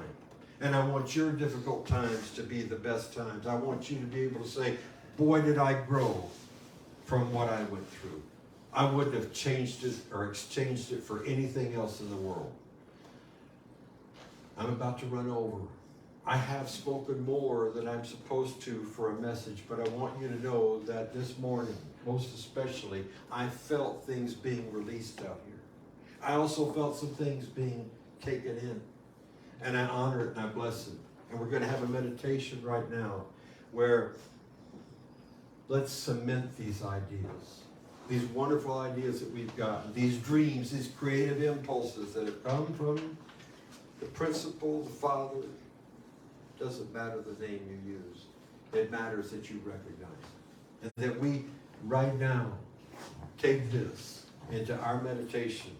And I want your difficult times to be the best times. I want you to be able to say, boy, did I grow from what I went through. I wouldn't have changed it or exchanged it for anything else in the world. I'm about to run over. I have spoken more than I'm supposed to for a message, but I want you to know that this morning, most especially, I felt things being released out here. I also felt some things being taken in. And I honor it and I bless it. And we're going to have a meditation right now where let's cement these ideas. These wonderful ideas that we've gotten, these dreams, these creative impulses that have come from the principal, the father, doesn't matter the name you use. It matters that you recognize it. And that we, right now, take this into our meditation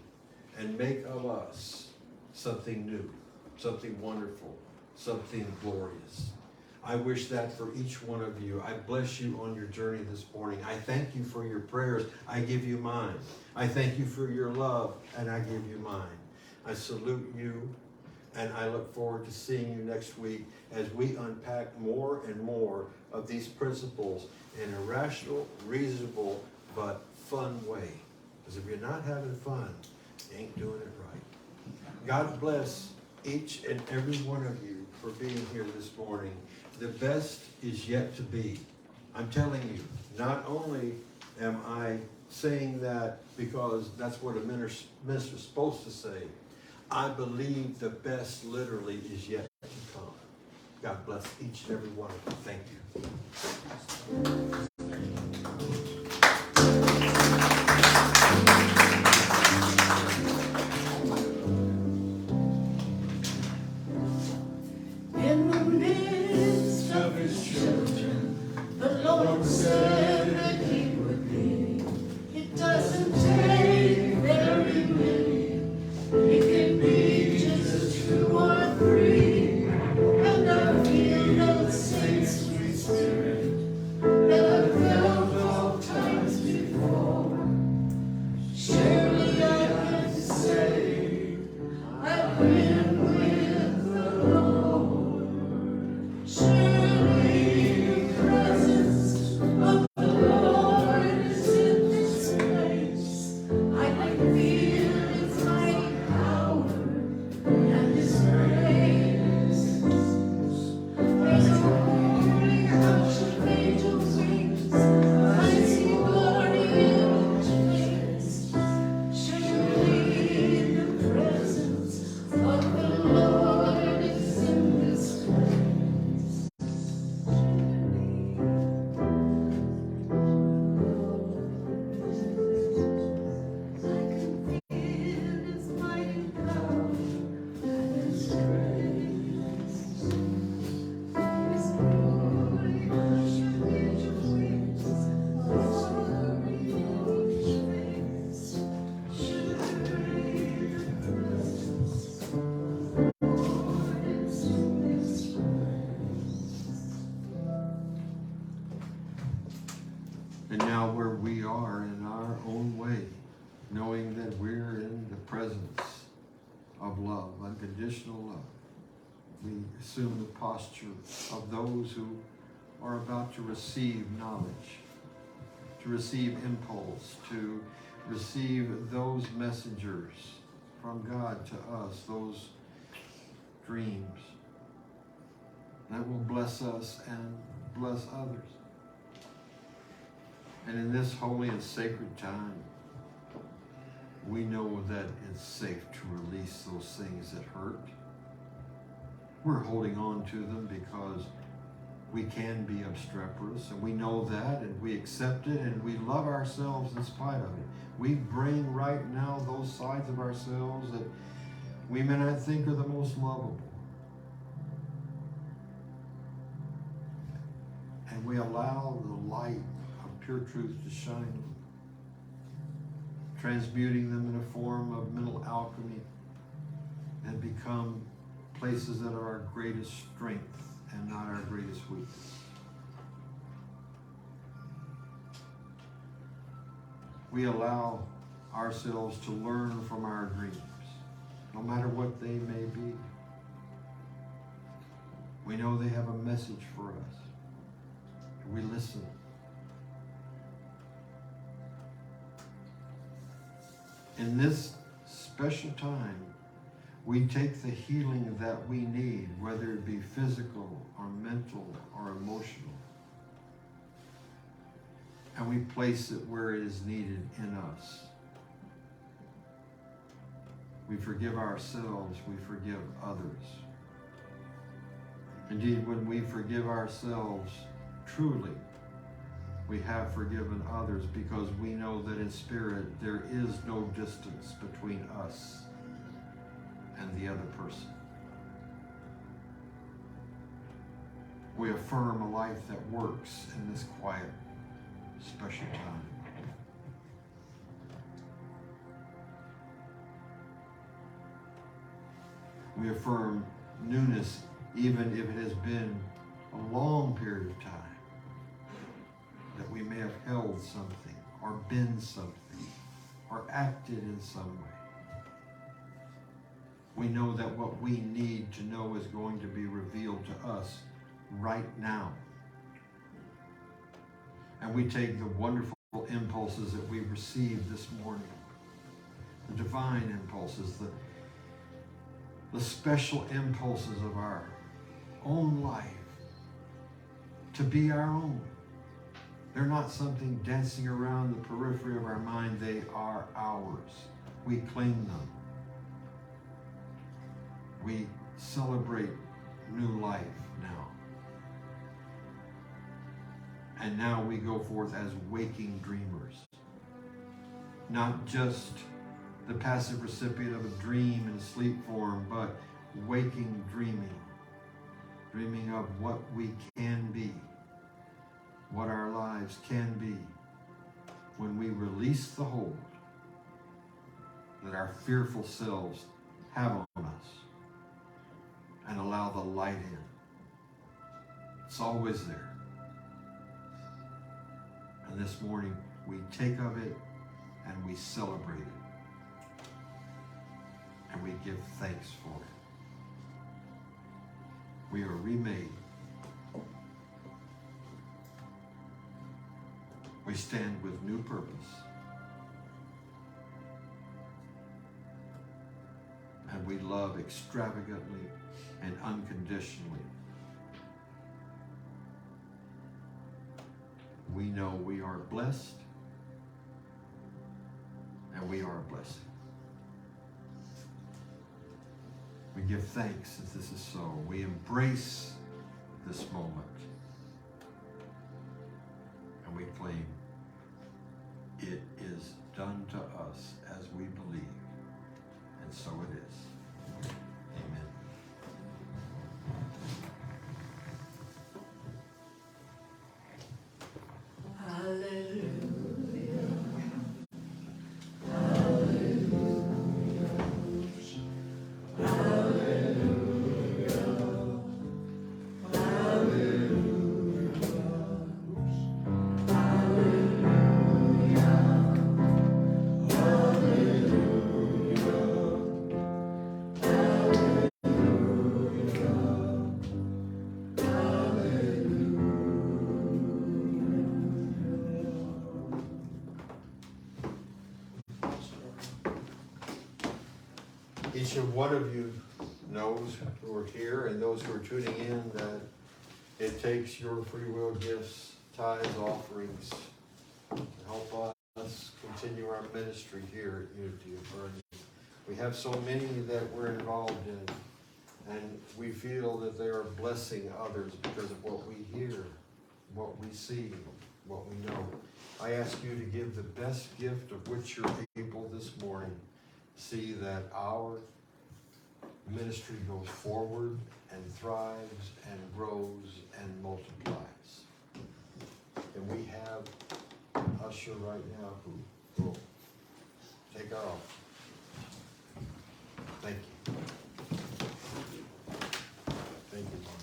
and make of us something new, something wonderful, something glorious. I wish that for each one of you. I bless you on your journey this morning. I thank you for your prayers. I give you mine. I thank you for your love, and I give you mine. I salute you, and I look forward to seeing you next week as we unpack more and more of these principles in a rational, reasonable, but fun way. Because if you're not having fun, you ain't doing it right. God bless each and every one of you for being here this morning. The best is yet to be. I'm telling you, not only am I saying that because that's what a minister's supposed to say, I believe the best literally is yet to come. God bless each and every one of you. Thank you. In the midst of his children, the Lord said that he would be. It doesn't take very many. It can be just 2 or 3. And I feel that same sweet spirit that I felt all times before. Surely I can say I've been with the Lord. Surely the presence of the Lord is in this place. I can feel His mighty power and His grace. There's a holy hush of angel wings. I see glory in His face. Surely the presence of the Lord is in this place. I can feel His mighty power and His grace. His glory hush of angel wings. Glory in His face. Surely the presence of the Lord is in this place. And now where we are in our own way, knowing that we're in the presence of love, unconditional love, we assume the posture of those who are about to receive knowledge, to receive impulse, to receive those messengers from God to us, those dreams that will bless us and bless others. And in this holy and sacred time, we know that it's safe to release those things that hurt. We're holding on to them because we can be obstreperous, and we know that, and we accept it, and we love ourselves in spite of it. We bring right now those sides of ourselves that we may not think are the most lovable. And we allow the light of pure truth to shine on them, transmuting them in a form of mental alchemy and become places that are our greatest strength and not our greatest weakness. We allow ourselves to learn from our dreams, no matter what they may be. We know they have a message for us. We listen. In this special time, we take the healing that we need, whether it be physical or mental or emotional, and we place it where it is needed in us. We forgive ourselves, we forgive others. Indeed, when we forgive ourselves truly, we have forgiven others, because we know that in spirit there is no distance between us and the other person. We affirm a life that works in this quiet, special time. We affirm newness even if it has been a long period of time, that we may have held something or been something or acted in some way. We know that what we need to know is going to be revealed to us right now. And we take the wonderful impulses that we received this morning, the divine impulses, the special impulses of our own life to be our own. They're not something dancing around the periphery of our mind. They are ours. We claim them. We celebrate new life now. And now we go forth as waking dreamers. Not just the passive recipient of a dream in sleep form, but waking dreaming. Dreaming of what we can be, what our lives can be when we release the hold that our fearful selves have on us and allow the light in. It's always there. And this morning we take of it and we celebrate it. And we give thanks for it. We are remade. We stand with new purpose. And we love extravagantly and unconditionally. We know we are blessed, and we are a blessing. We give thanks that this is so. We embrace this moment. And we claim it is done to us as we believe. And so it is. Amen. Each and one of you knows who are here and those who are tuning in that it takes your free will gifts, tithes, offerings to help us continue our ministry here at Unity of Boerne. We have so many that we're involved in, and we feel that they are blessing others because of what we hear, what we see, what we know. I ask you to give the best gift of which you're able this morning. See that our ministry goes forward and thrives and grows and multiplies. And we have an usher right now who will take our offering. Thank you. Thank you, Lord.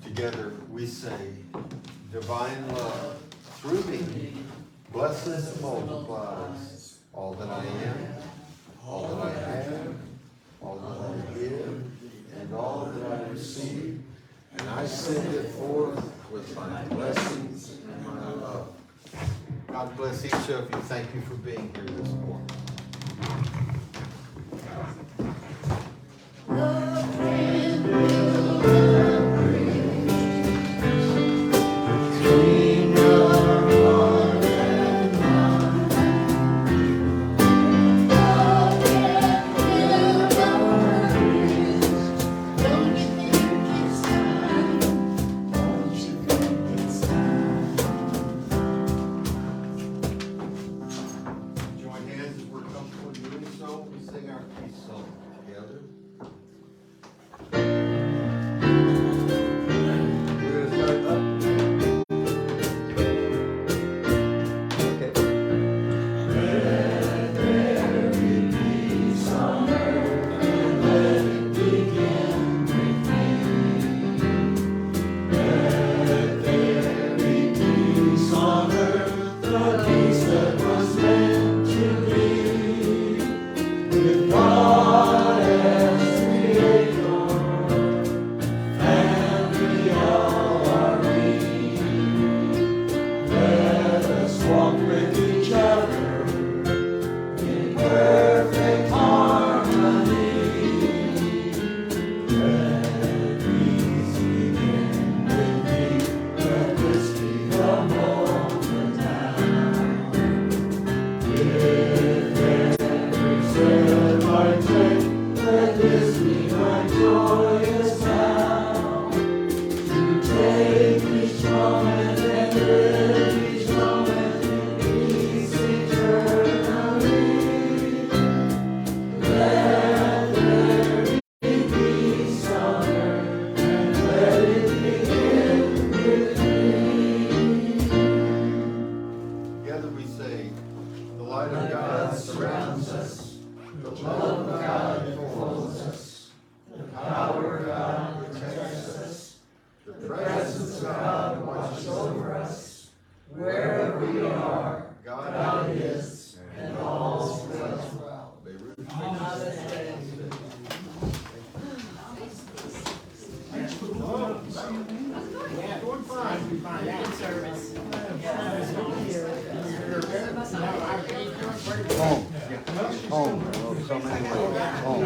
Together we say, divine love through me blesses and multiplies all that I am, all that I have, all that I give, and all that I receive, and I send it forth with my blessings and my love. God bless each of you. Thank you for being here this morning. Join hands as we're comfortable doing so. We sing our peace song together. We're going to start up. Okay. Together we say, the light of God surrounds us, the love of God enfolds us, the power of God protects us, the presence of God watches over us. Wherever we are, God is, and all's well. Yeah, doing fine. We find that service. Home. Oh, so many ways. Home.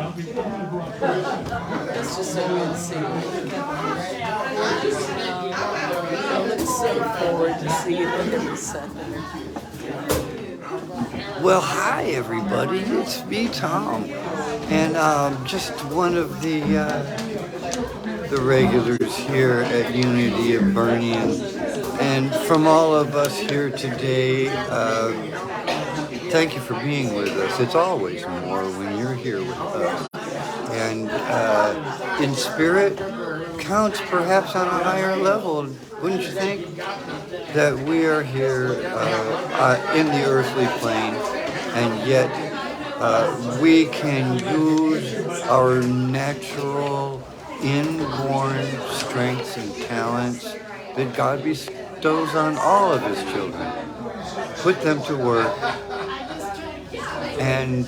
It's just so good to see you. I look so forward to seeing you every Sunday. Well, hi everybody, it's me, Tom, and just one of the regulars here at Unity of Boerne, and from all of us here today, thank you for being with us. It's always more when you're here with us, and in spirit counts perhaps on a higher level, wouldn't you think? That we are here in the earthly plane, and yet we can use our natural, inborn strengths and talents that God bestows on all of His children. Put them to work and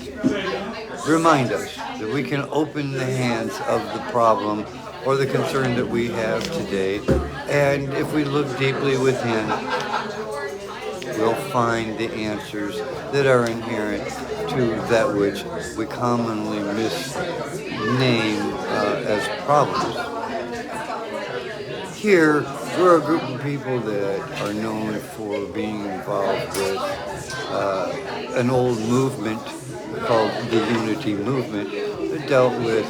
remind us that we can open the hands of the problem or the concern that we have today, and if we look deeply within, we'll find the answers that are inherent to that which we commonly misname as problems. Here, we're a group of people that are known for being involved with an old movement called the Unity Movement that dealt with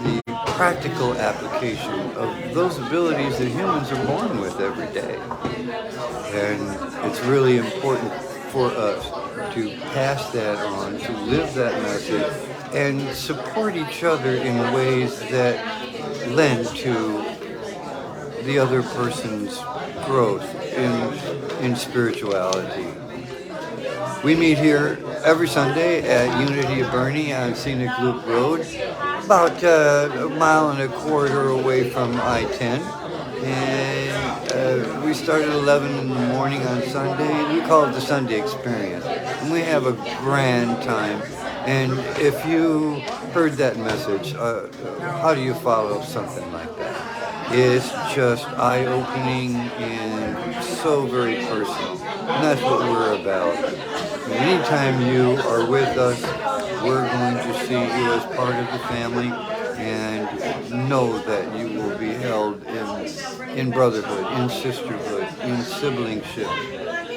the practical application of those abilities that humans are born with every day. And it's really important for us to pass that on, to live that message, and support each other in ways that lend to the other person's growth in spirituality. We meet here every Sunday at Unity of Boerne on Scenic Loop Road, about a mile and a quarter away from I-10. And we start at 11 in the morning on Sunday, and we call it the Sunday Experience. And we have a grand time. And if you heard that message, how do you follow something like that? It's just eye-opening and so very personal. And that's what we're about. Anytime you are with us, we're going to see you as part of the family and know that you will be held in brotherhood, in sisterhood, in siblingship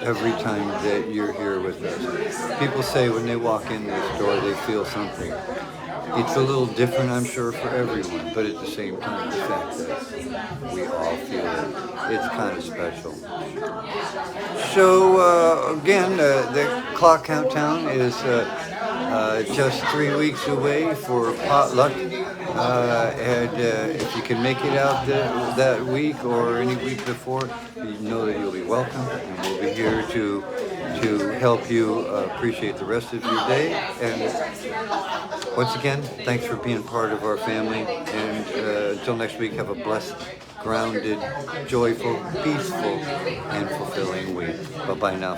every time that you're here with us. People say when they walk in this door they feel something. It's a little different, I'm sure, for everyone, but at the same time, the fact that we all feel it, it's kind of special. So, again, the clock countdown is just 3 weeks away for potluck. And if you can make it out that week or any week before, you know that you'll be welcome, and we'll be here to help you appreciate the rest of your day. And once again, thanks for being part of our family. And until next week, have a blessed, grounded, joyful, peaceful, and fulfilling week. Bye-bye now.